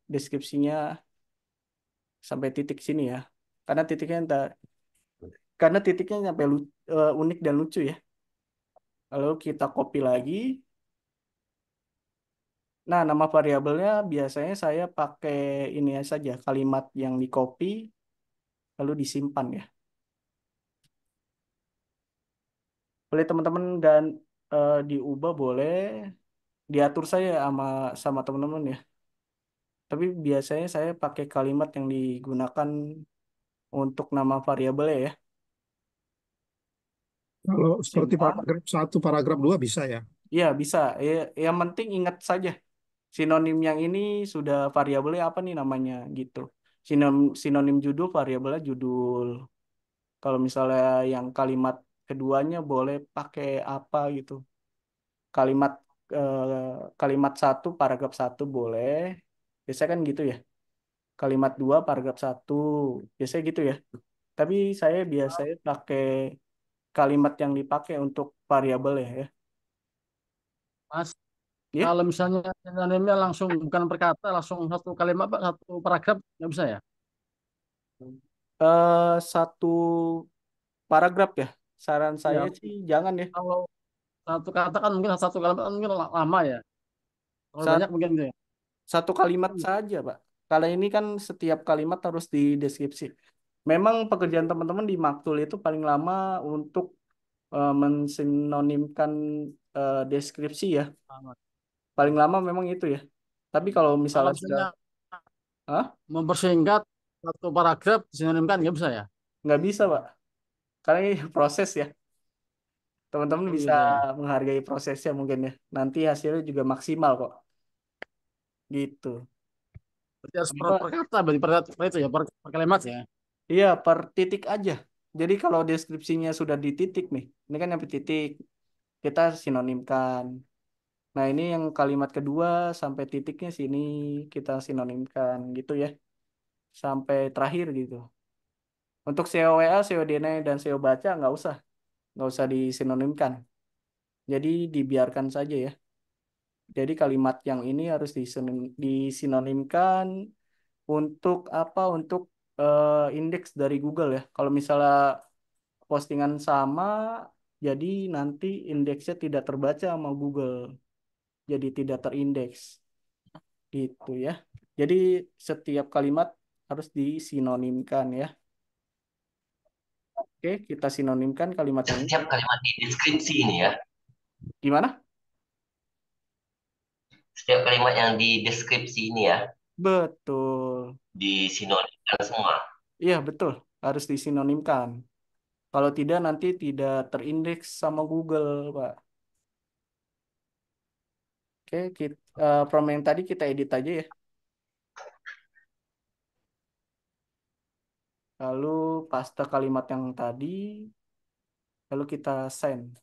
deskripsinya sampai titik sini ya. Karena titiknya karena titiknya sampai unik dan lucu ya. Lalu kita copy lagi. Nah, nama variabelnya biasanya saya pakai ini saja, kalimat yang di copy lalu disimpan ya. Boleh teman-teman dan diubah boleh. diatur saya sama teman-teman ya. Tapi biasanya saya pakai kalimat yang digunakan untuk nama variabel ya. Kalau seperti Simpan. paragraf 1, paragraf 2 bisa ya. Iya bisa. Ya, yang penting ingat saja sinonim yang ini sudah variabelnya apa nih namanya gitu. Sinonim judul variabelnya judul. Kalau misalnya yang kalimat keduanya boleh pakai apa gitu. Kalimat kalimat satu paragraf satu boleh. Biasanya kan gitu ya. Kalimat dua paragraf satu. Biasanya gitu ya. Tapi saya biasanya pakai kalimat yang dipakai untuk variabel ya. Mas, Ya, kalau misalnya sinonimnya langsung bukan perkata, langsung satu kalimat, Pak, satu paragraf, nggak bisa ya? satu paragraf ya. Saran Ya, saya sih jangan ya. kalau satu kata kan mungkin satu kalimat kan mungkin lama ya. Kalau banyak Sat- mungkin gitu ya. Satu kalimat saja, Pak. Kalau ini kan setiap kalimat harus di deskripsi. Memang pekerjaan teman-teman di Maktul itu paling lama untuk mensinonimkan deskripsi ya. Lama. Paling lama memang itu ya. Tapi kalau Kalau misalnya sudah, misalnya ah, mempersingkat satu paragraf disinonimkan nggak bisa ya? nggak bisa, Pak. Karena ini proses ya. Teman-teman Oh bisa gitu ya. menghargai prosesnya mungkin ya. Nanti hasilnya juga maksimal kok. Gitu. Berarti harus per, Apa? per kata, berarti per itu ya, per kalimat ya. Iya, per titik aja. Jadi kalau deskripsinya sudah di titik nih, ini kan yang titik, kita sinonimkan. Nah, ini yang kalimat kedua sampai titiknya sini kita sinonimkan gitu ya. Sampai terakhir gitu. Untuk SEO WA, SEO DNA, dan SEO baca nggak usah disinonimkan. Jadi dibiarkan saja ya. Jadi kalimat yang ini harus disinonimkan untuk apa? Untuk indeks dari Google ya. Kalau misalnya postingan sama, jadi nanti indeksnya tidak terbaca sama Google. Jadi tidak terindeks gitu ya. Jadi setiap kalimat harus disinonimkan ya. Oke, kita sinonimkan kalimat yang ini. Setiap kalimat di deskripsi ini ya, Gimana? setiap kalimat yang di deskripsi ini ya, Betul. disinonimkan semua. Iya, betul. Harus disinonimkan. Kalau tidak nanti tidak terindeks sama Google, Pak. Oke, from yang tadi kita edit aja ya. Lalu paste kalimat yang tadi, lalu kita send.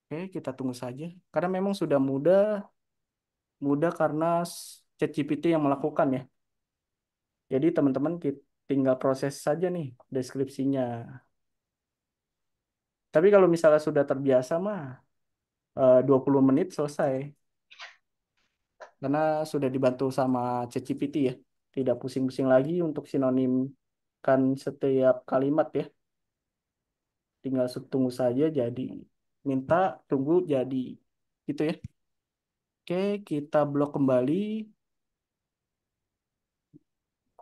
Oke, kita tunggu saja. Karena memang sudah mudah, mudah karena ChatGPT yang melakukan ya. Jadi teman-teman tinggal proses saja nih deskripsinya. Tapi kalau misalnya sudah terbiasa mah 20 menit selesai. Karena sudah dibantu sama ChatGPT ya. Tidak pusing-pusing lagi untuk sinonimkan setiap kalimat ya. Tinggal tunggu saja jadi. Minta, tunggu jadi. Gitu ya. Oke, kita blok kembali.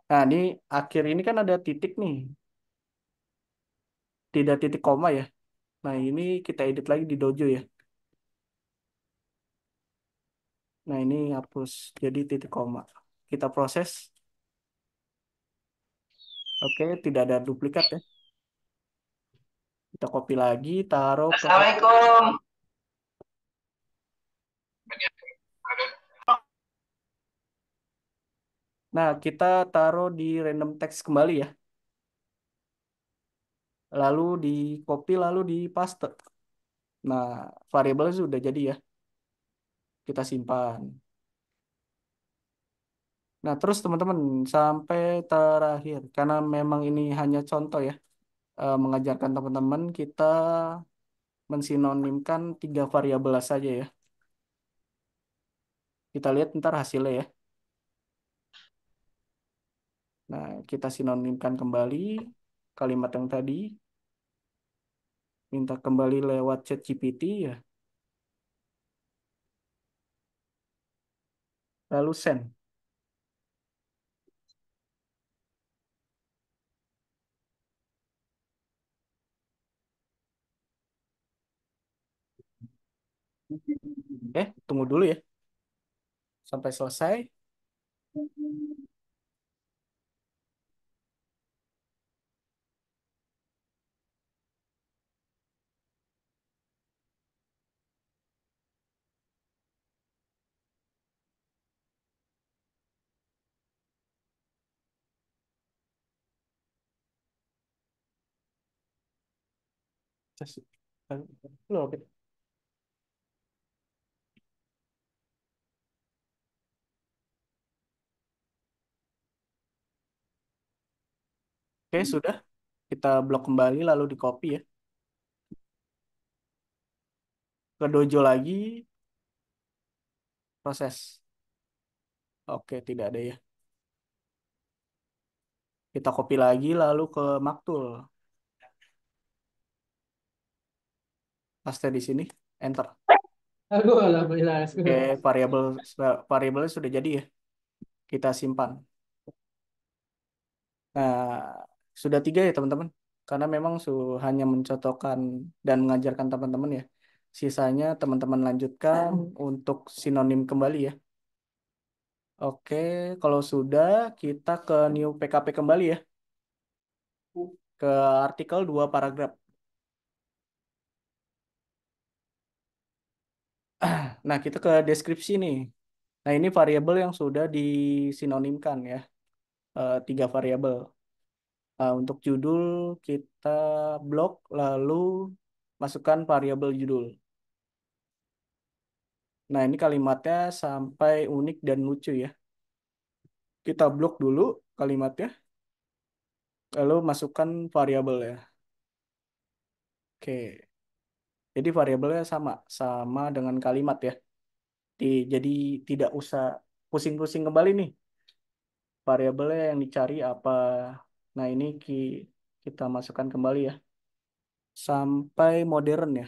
Nah, ini akhir ini kan ada titik nih. Tidak titik koma ya. Nah, ini kita edit lagi di Dojo ya. Nah, ini hapus jadi titik koma. Kita proses. Oke, tidak ada duplikat ya. Kita copy lagi, taruh ke... Assalamualaikum. Nah, kita taruh di random text kembali ya. Lalu di copy, lalu di paste. Nah, variabel sudah jadi ya. Kita simpan. Nah, terus teman-teman sampai terakhir. Karena memang ini hanya contoh ya. Mengajarkan teman-teman kita mensinonimkan 3 variabel saja ya. Kita lihat ntar hasilnya ya. Nah, kita sinonimkan kembali kalimat yang tadi. Minta kembali lewat ChatGPT ya. Lalu send. Oke, tunggu dulu ya sampai selesai. Loh, oke. Oke, sudah. Kita blok kembali lalu di copy ya. Ke Dojo lagi, proses. Oke, tidak ada ya. Kita copy lagi lalu ke Maktul. Paste di sini, enter. Aduh, alhamdulillah. Oke, variabel variabelnya sudah jadi ya. Kita simpan. Nah, sudah 3 ya teman-teman. Karena memang hanya mencocokkan dan mengajarkan teman-teman ya. Sisanya teman-teman lanjutkan untuk sinonim kembali ya. Oke, kalau sudah kita ke new PKP kembali ya. Ke artikel 2 paragraf. Nah, kita ke deskripsi nih. Nah, ini variabel yang sudah disinonimkan ya. 3 variabel. Nah, untuk judul kita blok lalu masukkan variabel judul. Nah, ini kalimatnya sampai unik dan lucu ya. Kita blok dulu kalimatnya, lalu masukkan variabel ya. Oke, jadi variabelnya sama dengan kalimat ya. Jadi tidak usah pusing-pusing kembali nih. Variabelnya yang dicari apa. Nah, ini kita masukkan kembali ya. Sampai modern ya.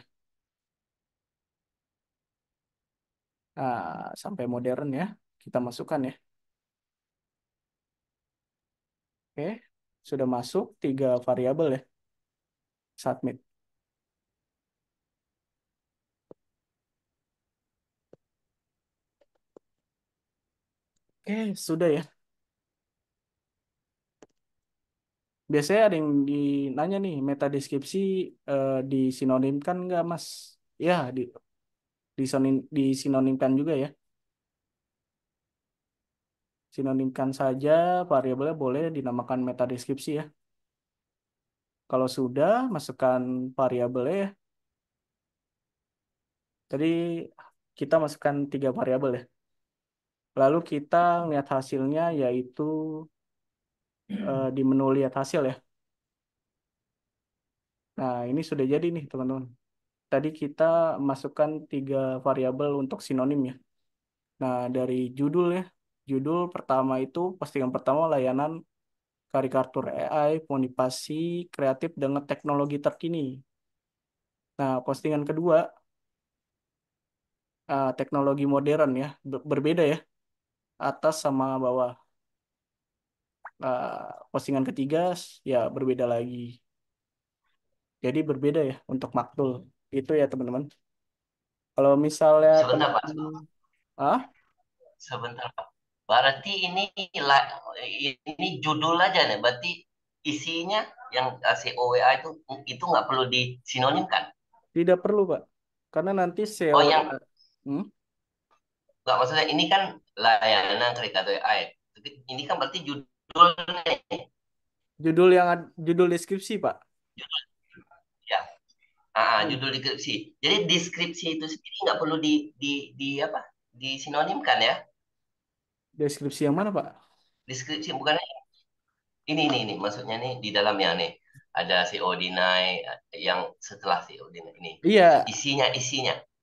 Nah, sampai modern ya. Kita masukkan ya. Oke, sudah masuk 3 variabel ya. Submit. Oke, sudah ya. Biasanya ada yang nanya nih, meta deskripsi disinonimkan nggak, Mas? Ya, disinonimkan juga ya. Sinonimkan saja, variabelnya boleh dinamakan meta deskripsi ya. Kalau sudah, masukkan variabelnya ya. Tadi kita masukkan 3 variabel ya. Lalu kita lihat hasilnya yaitu di menu lihat hasil ya. Nah, ini sudah jadi nih teman-teman. Tadi kita masukkan 3 variabel untuk sinonim ya. Nah, dari judul ya. Judul pertama itu, postingan pertama layanan karikatur AI, motivasi kreatif dengan teknologi terkini. Nah, postingan kedua, teknologi modern ya. Berbeda ya, atas sama bawah. Postingan ketiga, ya berbeda lagi. Jadi berbeda ya untuk maktul. Itu ya teman-teman. Kalau misalnya Sebentar, Pak. teman-teman... Ah, Sebentar, Pak. Berarti ini judul aja nih. Berarti isinya yang COWA itu nggak perlu disinonimkan. tidak perlu, Pak. Karena nanti Oh, SEO... yang Hmm? nggak maksudnya ini kan layanan karikatur AI. Ini kan berarti judulnya Judul deskripsi, Pak. ya. Hmm. Judul deskripsi. Jadi deskripsi itu sendiri nggak perlu di apa? Disinonimkan ya. Deskripsi yang mana, Pak? Deskripsi bukan ini maksudnya nih di dalamnya nih ada CO deny yang setelah CO deny ini Iya, isinya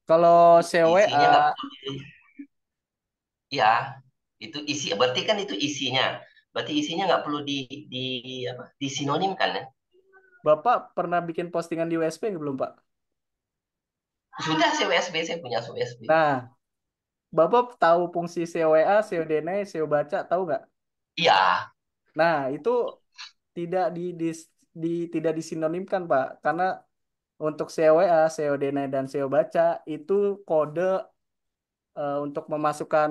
kalau CWA, isinya nggak perlu ya itu isi berarti kan itu isinya berarti isinya nggak perlu di apa disinonimkan ya. Bapak pernah bikin postingan di WSP nggak belum, Pak? Sudah CWSB saya punya CWSB. Nah, Bapak tahu fungsi CWA, CODNA, CO baca, tahu nggak? Iya. Nah, itu tidak tidak disinonimkan, Pak. Karena Untuk SEO-WA, SEO deny dan SEO baca itu kode untuk memasukkan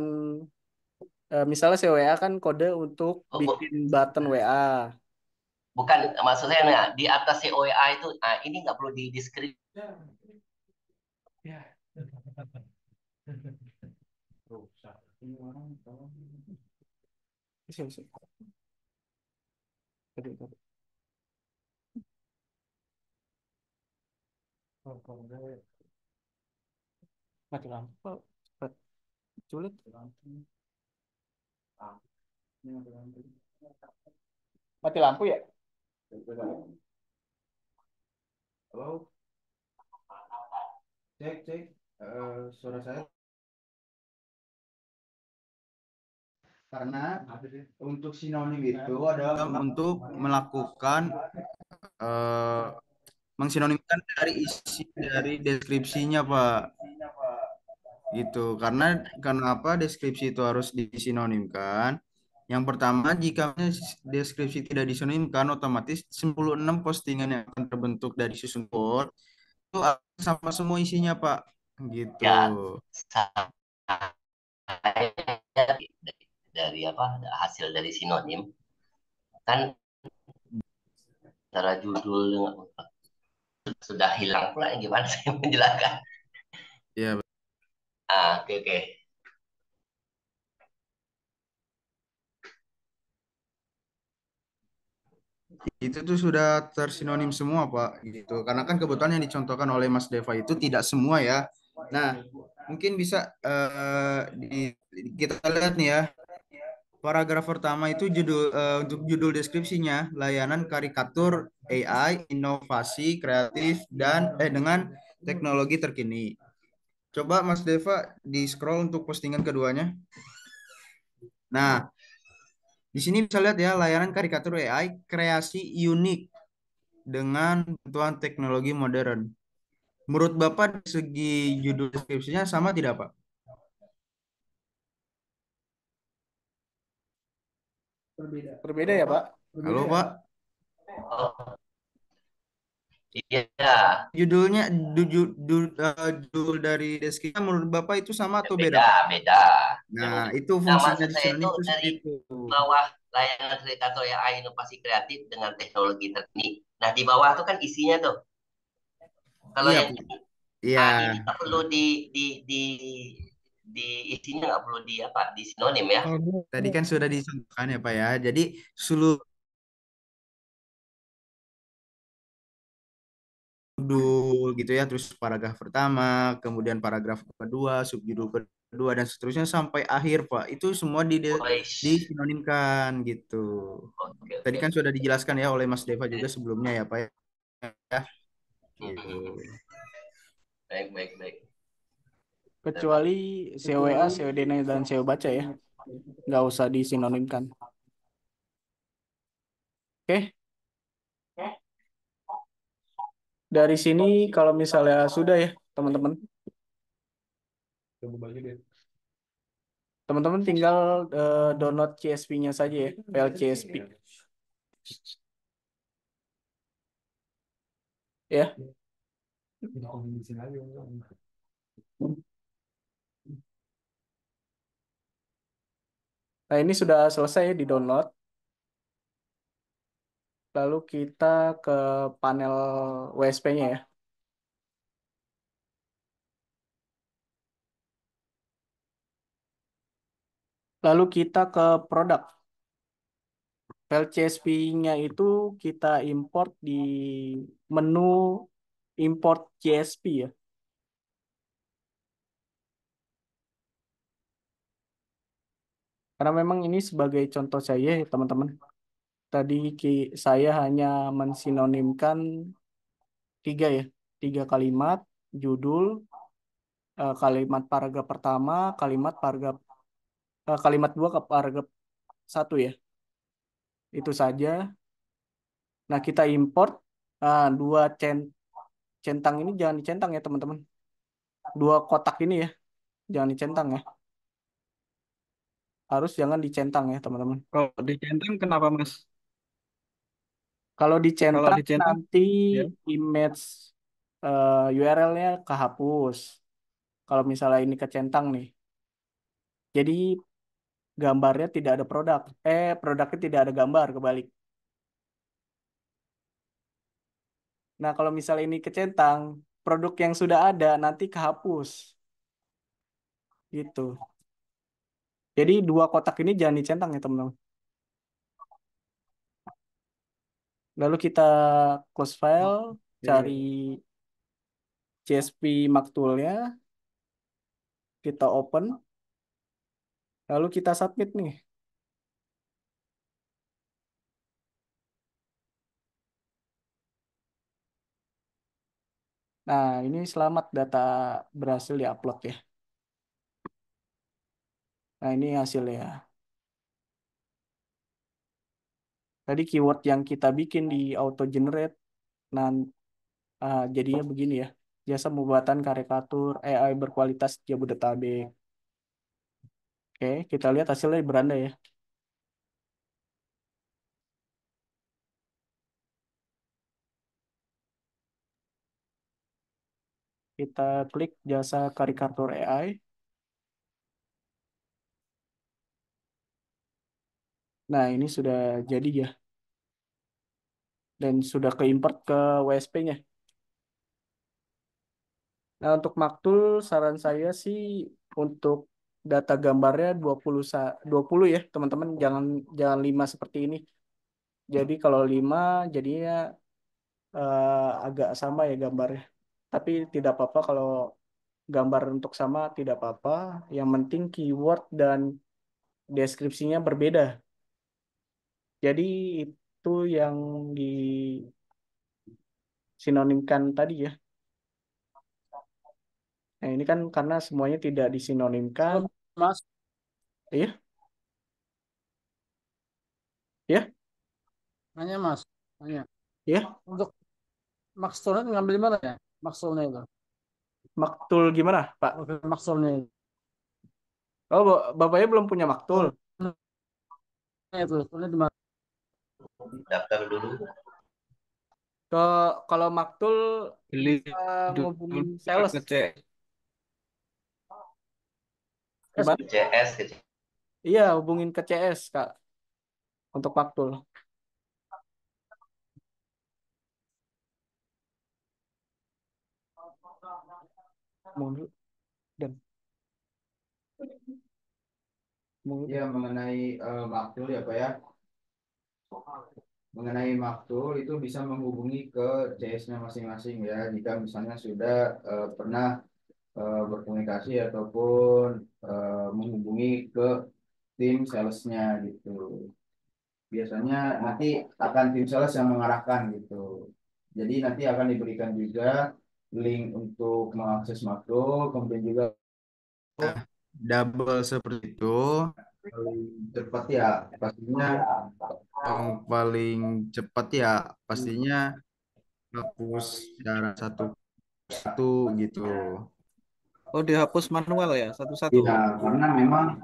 misalnya SEO WA kan kode untuk Oh, bikin button WA. bukan, maksud saya nah, di atas COA itu, nah ini nggak perlu di deskripsi. Ya. Rusak. Ini orang tolong. Bisa. Tadi. Oh, mati lampu. Cepat. Sulit. Ah, ini mati lampu. Mati lampu ya? Halo, cek. Suara saya. Karena untuk sinonim itu adalah untuk melakukan eh, mengsinonimkan dari isi dari deskripsinya, Pak. Gitu. Karena kenapa deskripsi itu harus disinonimkan? Yang pertama, jika deskripsi tidak disinonimkan, otomatis 96 postingan yang akan terbentuk dari susun code itu akan sama semua isinya, Pak. Gitu. Ya, saya dari apa hasil dari sinonim kan antara judul dengan sudah hilang pula, gimana saya menjelaskan. Ya, Oke. itu tuh sudah tersinonim semua, Pak. Gitu. Karena kan kebetulan yang dicontohkan oleh Mas Deva itu tidak semua ya. Nah, mungkin bisa kita lihat nih ya. Paragraf pertama itu untuk judul deskripsinya layanan karikatur AI, inovasi kreatif dan dengan teknologi terkini. Coba Mas Deva di scroll untuk postingan keduanya. Nah, di sini bisa lihat ya layanan karikatur AI kreasi unik dengan bantuan teknologi modern. Menurut Bapak dari segi judul deskripsinya sama tidak, Pak? Berbeda ya, Pak? Halo, Pak. Oh, iya, Judulnya judul dari deskripsi menurut Bapak itu sama atau beda, beda Pak? beda. Yang Nah, itu nah, fungsinya maksud di saya sinonim itu itu seperti dari itu. bawah layanan kreator AI inovasi kreatif dengan teknologi terkini. Nah, di bawah itu kan isinya tuh. Kalau Iya, yang Pak. ini, Iya. ini nggak perlu di isinya, nggak perlu di apa di sinonim ya. Tadi kan sudah disampaikan ya, Pak ya. Jadi seluruh judul gitu ya, terus paragraf pertama, kemudian paragraf kedua, subjudul kedua dan seterusnya sampai akhir, Pak. Itu semua Oish. disinonimkan gitu. Tadi Oke. kan sudah dijelaskan ya oleh Mas Deva juga sebelumnya ya, Pak ya. Gitu. Hmm. Baik. Kecuali CWA, COD dan CO baca ya. Nggak usah disinonimkan. Oke, dari sini kalau misalnya sudah ya, teman-teman. Teman-teman tinggal download CSV-nya saja ya, file CSV. Ya. Nah, ini sudah selesai ya di-download. Lalu kita ke panel WSP-nya ya. Lalu kita ke produk. File CSV-nya itu kita import di menu import CSV ya. Karena memang ini sebagai contoh saya ya, teman-teman. Tadi saya hanya mensinonimkan ya, 3 kalimat, judul, kalimat paragraf pertama, kalimat dua ke paragraf satu ya. Itu saja. Nah, kita import dua centang ini jangan dicentang ya, teman-teman. Dua kotak ini ya, jangan dicentang ya. Harus jangan dicentang ya, teman-teman. Kalau dicentang kenapa, Mas? Kalau Kalau dicentang dicentang, nanti ya. image URL-nya kehapus. Kalau misalnya ini kecentang nih. Jadi gambarnya tidak ada produk. Produknya tidak ada gambar kebalik. Nah, kalau misalnya ini kecentang, produk yang sudah ada nanti kehapus. Gitu. Jadi dua kotak ini jangan dicentang ya teman-teman. Lalu kita close file, cari CSV Maktoolnya, kita open, lalu kita submit nih. Nah, ini selamat data berhasil diupload ya. Nah, ini hasilnya. Tadi keyword yang kita bikin di auto generate, nah, jadinya begini ya. Jasa pembuatan karikatur AI berkualitas Jabodetabek. Oke, kita lihat hasilnya beranda ya. Kita klik jasa karikatur AI. Nah, ini sudah jadi ya. Dan sudah ke-import ke WSP-nya. Nah, untuk Maktul, saran saya sih untuk data gambarnya 20 ya, teman-teman. Jangan jangan 5 seperti ini. Jadi kalau 5 jadinya agak sama ya gambarnya. Tapi tidak apa-apa kalau gambar untuk sama tidak apa-apa. Yang penting keyword dan deskripsinya berbeda. Jadi itu yang disinonimkan tadi ya. Nah, ini kan karena semuanya tidak disinonimkan. Halo, Mas, Iya, ya, nanya Mas, nanya. ya. Untuk Maxtornya ngambil di mana ya? Maxtornya itu. Maktul gimana, Pak? Profil Maxtornya itu. Oh, Bapaknya belum punya maktul. Itu, toolnya di mana? Daftar dulu. Ke kalau maktul Pilih bisa dulu ngubungin sales. ngecek. Gimana? CS gitu. Iya, hubungin ke CS, Kak, untuk maktul. Mundur dan mundur. Ya, mengenai maktul ya Pak ya. Mengenai maktul itu bisa menghubungi ke CS-nya masing-masing ya. Jika misalnya sudah pernah berkomunikasi ataupun menghubungi ke tim salesnya gitu. Biasanya nanti akan tim sales yang mengarahkan gitu. Jadi nanti akan diberikan juga link untuk mengakses maktul, kemudian juga Double seperti itu. paling cepat ya pastinya Yang paling cepat ya pastinya hapus secara satu satu gitu. Oh, dihapus manual ya, satu-satu. ya, karena memang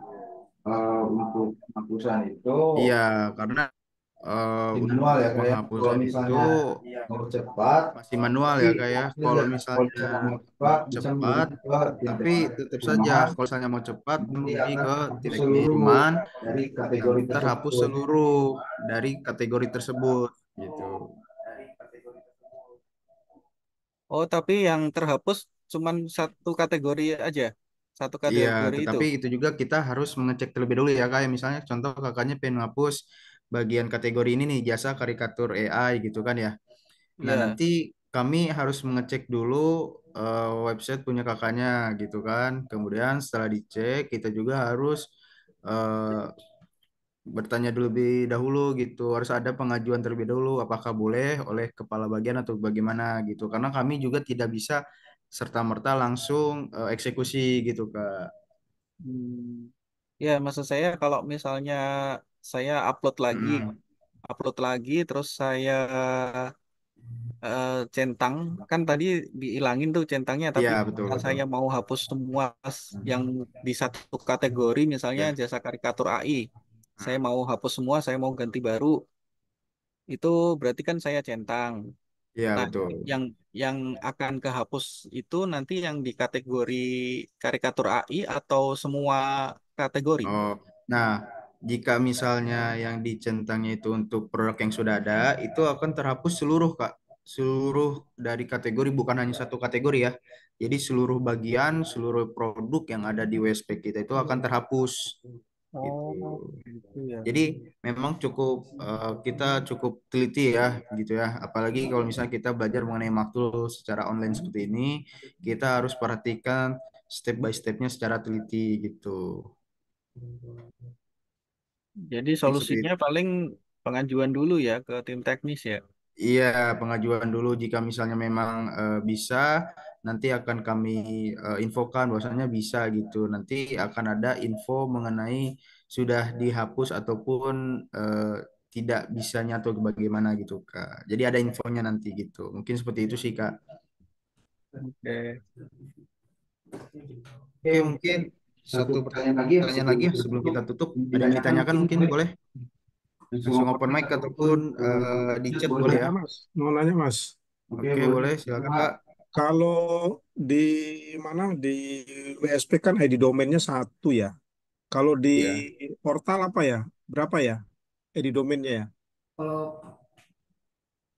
untuk penghapusan itu Iya, karena di untuk manual ya kayak kalau penghapusan itu misalnya mau cepat masih manual tapi ya kayak. Kalau kalau misalnya misalnya mau mau cepat bisa cepat, menghubungi ke tim tapi teknis tetap saja perumahan kalau misalnya mau cepat nanti hubungi akan ke hapus tim seluruh kiriman dari yang kategori terhapus tersebut. seluruh dari kategori tersebut gitu. Oh, tapi yang terhapus cuman satu kategori aja. Satu Iya, kategori itu. tetapi itu juga kita harus mengecek terlebih dulu ya, kayak misalnya contoh kakaknya pengen menghapus bagian kategori ini nih, jasa karikatur AI gitu kan ya. Nah, Iya. nanti kami harus mengecek dulu website punya kakaknya gitu kan. Kemudian setelah dicek, kita juga harus eh, bertanya dulu lebih dahulu gitu. Harus ada pengajuan terlebih dahulu apakah boleh oleh kepala bagian atau bagaimana gitu. Karena kami juga tidak bisa serta-merta langsung eksekusi gitu, Kak. Hmm. Ya, maksud saya kalau misalnya saya Mm. upload lagi, terus saya centang, kan tadi dihilangin tuh centangnya, Iya, tapi betul betul. saya mau hapus semua yang di satu kategori, misalnya Ya. jasa karikatur AI, saya mau hapus semua, saya mau ganti baru, itu berarti kan saya centang. Ya, Nah, betul. yang yang akan kehapus itu nanti yang di kategori karikatur AI atau semua kategori? Oh, nah, jika misalnya yang dicentangnya itu untuk produk yang sudah ada, itu akan terhapus seluruh, Kak. Seluruh dari kategori, bukan hanya satu kategori ya. Jadi seluruh bagian, seluruh produk yang ada di WSP kita itu akan terhapus gitu. Oh, gitu ya. Jadi memang cukup kita cukup teliti ya gitu ya. Apalagi kalau misalnya kita belajar mengenai makro secara online seperti ini, kita harus perhatikan step by stepnya secara teliti gitu. Jadi Mungkin seperti solusinya itu. paling pengajuan dulu ya ke tim teknis ya. Iya, pengajuan dulu jika misalnya memang bisa, nanti akan kami infokan bahwasanya bisa gitu. Nanti akan ada info mengenai sudah dihapus ataupun tidak bisanya atau bagaimana gitu, Kak. Jadi ada infonya nanti gitu. Mungkin seperti itu sih, Kak. Oke. Oke, mungkin satu pertanyaan lagi ya sebelum kita tutup. Ada yang ditanyakan mungkin boleh langsung open mic ataupun di chat Mau boleh nanya ya. Mas, mau nanya Mas. Oke, boleh silakan, Kak. Kalau di mana di WSP kan ID domainnya satu ya. Kalau di Iya. portal apa ya? Berapa ya ID domainnya ya?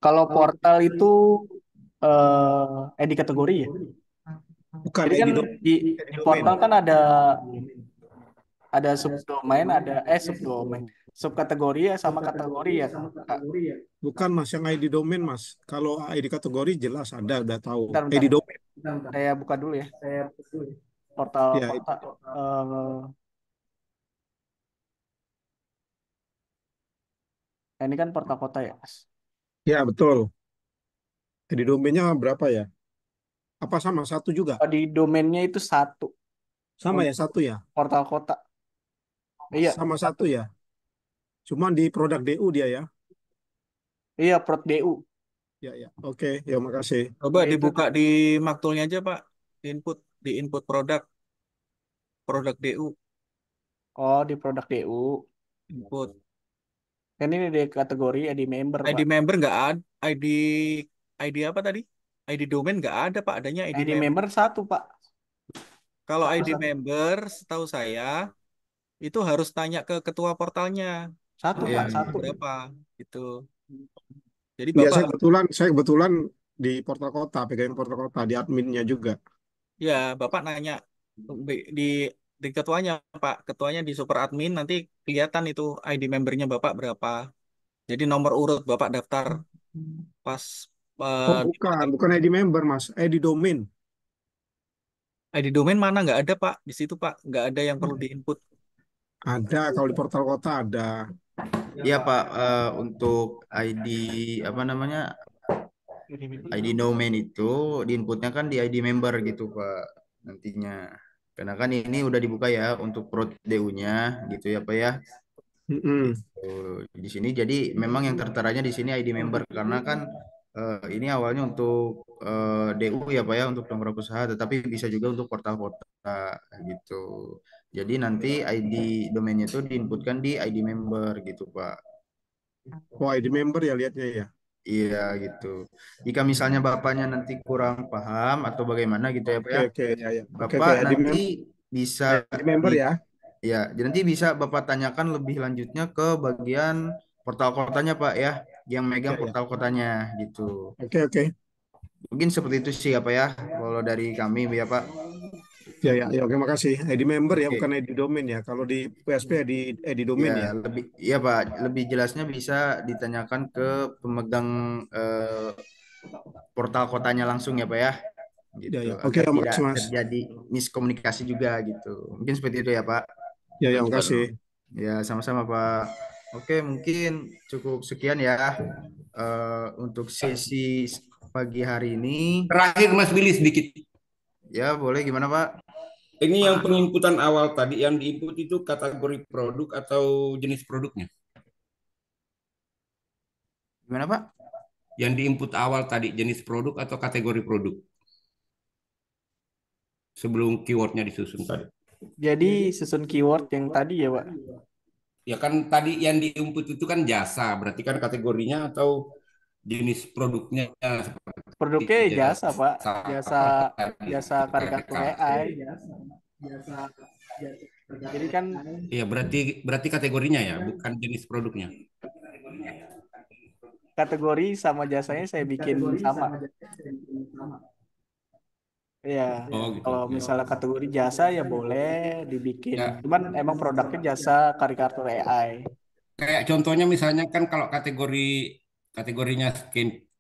Kalau portal itu di kategori ya. Bukan Jadi ID kan domain, di ID di domain. portal kan ada subdomain, ada subdomain, subkategori ya sama kategori ya, Kak. Bukan Mas yang ID domain Mas. Kalau ID kategori jelas ada, udah tahu. Bentar, bentar. ID domain. Saya buka dulu ya. Portal Ya, kota. Ini kan portal kota ya, Mas. ya betul. ID domainnya berapa ya? Apa sama satu juga? Oh, di domainnya itu satu Sama ya untuk satu ya? portal kota. Iya, Sama satu. satu ya. Cuma di produk DU dia ya. Iya, Prod DU. Ya ya. Oke, ya makasih. Coba Nah, itu dibuka di maktulnya aja, Pak. Di input produk DU, di produk DU. input. Kan ini di kategori di member, ID Pak. member nggak ada, ID apa tadi? ID domain nggak ada, Pak. Adanya ID ID member. member satu, Pak. Kalau Satu, ID satu. member, setahu saya itu harus tanya ke ketua portalnya. Satu, Iya, Pak, ID satu. berapa gitu. Jadi Ya Bapak, saya kebetulan di portal kota, pegang portal kota di adminnya juga. ya Bapak nanya di di ketuanya, Pak. Ketuanya di super admin nanti kelihatan itu ID membernya Bapak berapa. Jadi nomor urut Bapak daftar pas Oh di bukan, portal. bukan ID member Mas, ID domain. ID domain mana nggak ada, Pak? Di situ, Pak, nggak ada yang perlu diinput. Ada kalau di portal kota ada. iya Pak, untuk ID apa namanya ID domain itu diinputnya kan di ID member gitu Pak nantinya. Karena kan ini udah dibuka ya untuk prod DU-nya gitu ya Pak ya. Mm-mm. Di sini jadi memang yang terteranya di sini ID member karena kan ini awalnya untuk DU ya Pak ya untuk nomor usaha tetapi bisa juga untuk portal kota gitu. Jadi nanti ID domainnya itu diinputkan di ID member gitu Pak. Oh ID member ya lihatnya ya. Iya gitu. Jika misalnya bapaknya nanti kurang paham atau bagaimana gitu ya Pak Oke ya, oke ya ya. Oke bapak oke nanti bisa ID di member ya. ya nanti bisa bapak tanyakan lebih lanjutnya ke bagian portal kotanya Pak ya, yang megang Ya ya. portal kotanya gitu. Oke oke. Mungkin seperti itu sih apa ya, kalau dari kami ya Pak. Ya ya ya oke makasih. ID member ya bukan Oke. ID domain ya. Kalau di PSP ID Ya domain ya. lebih ya Pak, lebih jelasnya bisa ditanyakan ke pemegang portal kotanya langsung ya Pak ya. Ya Gitu ya. Oke agar ya tidak makasih Mas. terjadi miskomunikasi juga gitu. Mungkin seperti itu ya Pak. Ya ya makasih. Ya sama-sama Pak. Oke mungkin cukup sekian ya untuk sesi pagi hari ini. Terakhir Mas Willy sedikit. Ya boleh gimana Pak? Ini yang penginputan awal tadi yang diinput itu kategori produk atau jenis produknya? Gimana Pak? Yang diinput awal tadi jenis produk atau kategori produk? Sebelum keywordnya disusun tadi. Jadi susun keyword yang tadi ya, Pak. Ya kan tadi yang diinput itu kan jasa, berarti kan kategorinya atau jenis produknya seperti Produknya jasa, Pak. Jasa apa tadi jasa karikatur rekayasa. AI. Jadi kan Iya, berarti berarti kategorinya ya, bukan jenis produknya. kategori sama jasanya saya bikin sama. Iya, Oh gitu. kalau Oke. misalnya kategori jasa ya boleh dibikin. Ya, Cuman emang produknya jasa karikatur AI. kayak contohnya misalnya kan kalau kategorinya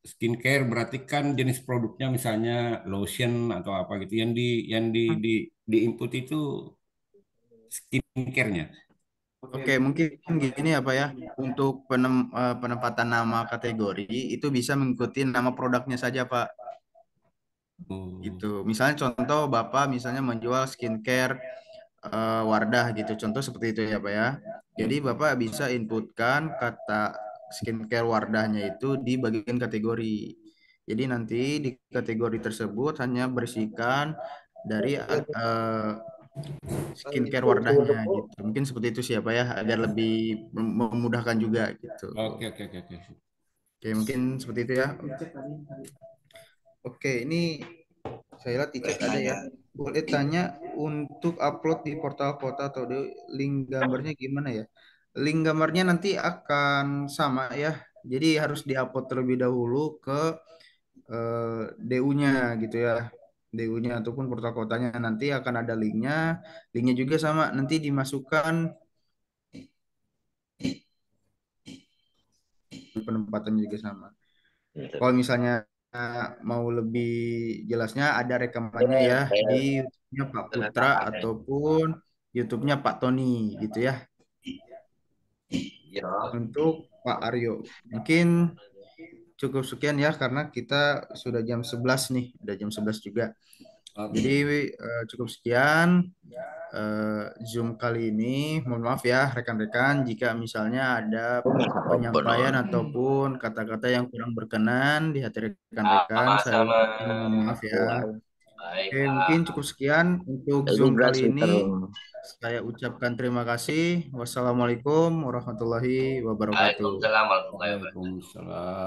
skincare berarti kan jenis produknya misalnya lotion atau apa gitu yang di input itu skincare-nya. Oke, mungkin gini apa ya, untuk penempatan nama kategori itu bisa mengikuti nama produknya saja, Pak. Oh, Gitu. Misalnya contoh Bapak misalnya menjual skincare Wardah gitu. Contoh seperti itu ya, Pak ya. Jadi Bapak bisa inputkan kata skincare Wardahnya itu di bagian kategori. Jadi nanti di kategori tersebut hanya berisikan dari skincare Wardahnya gitu. Mungkin seperti itu sih ya, Pak ya, agar lebih memudahkan juga gitu. oke oke oke oke. Oke, mungkin seperti itu ya. Oke, ini saya lihat di chat ada ya. Boleh tanya untuk upload di portal kota atau di link gambarnya gimana ya? Link gambarnya nanti akan sama ya. Jadi harus diupload terlebih dahulu ke DU-nya gitu ya. DU-nya ataupun portal kotanya nanti akan ada linknya. Linknya juga sama. Nanti dimasukkan penempatannya juga sama. Kalau misalnya mau lebih jelasnya ada rekamannya ya di YouTube-nya Pak Putra ataupun YouTube-nya Pak Tony gitu ya Ya. untuk Pak Aryo. Mungkin cukup sekian ya karena kita sudah jam 11 nih, udah jam 11 juga. Jadi cukup sekian Zoom kali ini. Mohon maaf ya rekan-rekan jika misalnya ada penyampaian ataupun kata-kata yang kurang berkenan di hati rekan-rekan. Saya Sama-sama. ucapkan mohon maaf ya. Baik, Oke, Pak. mungkin cukup sekian untuk Zoom kali ini. Saya ucapkan terima kasih. Wassalamualaikum warahmatullahi wabarakatuh. Waalaikumsalam warahmatullahi wabarakatuh. Waalaikumsalam.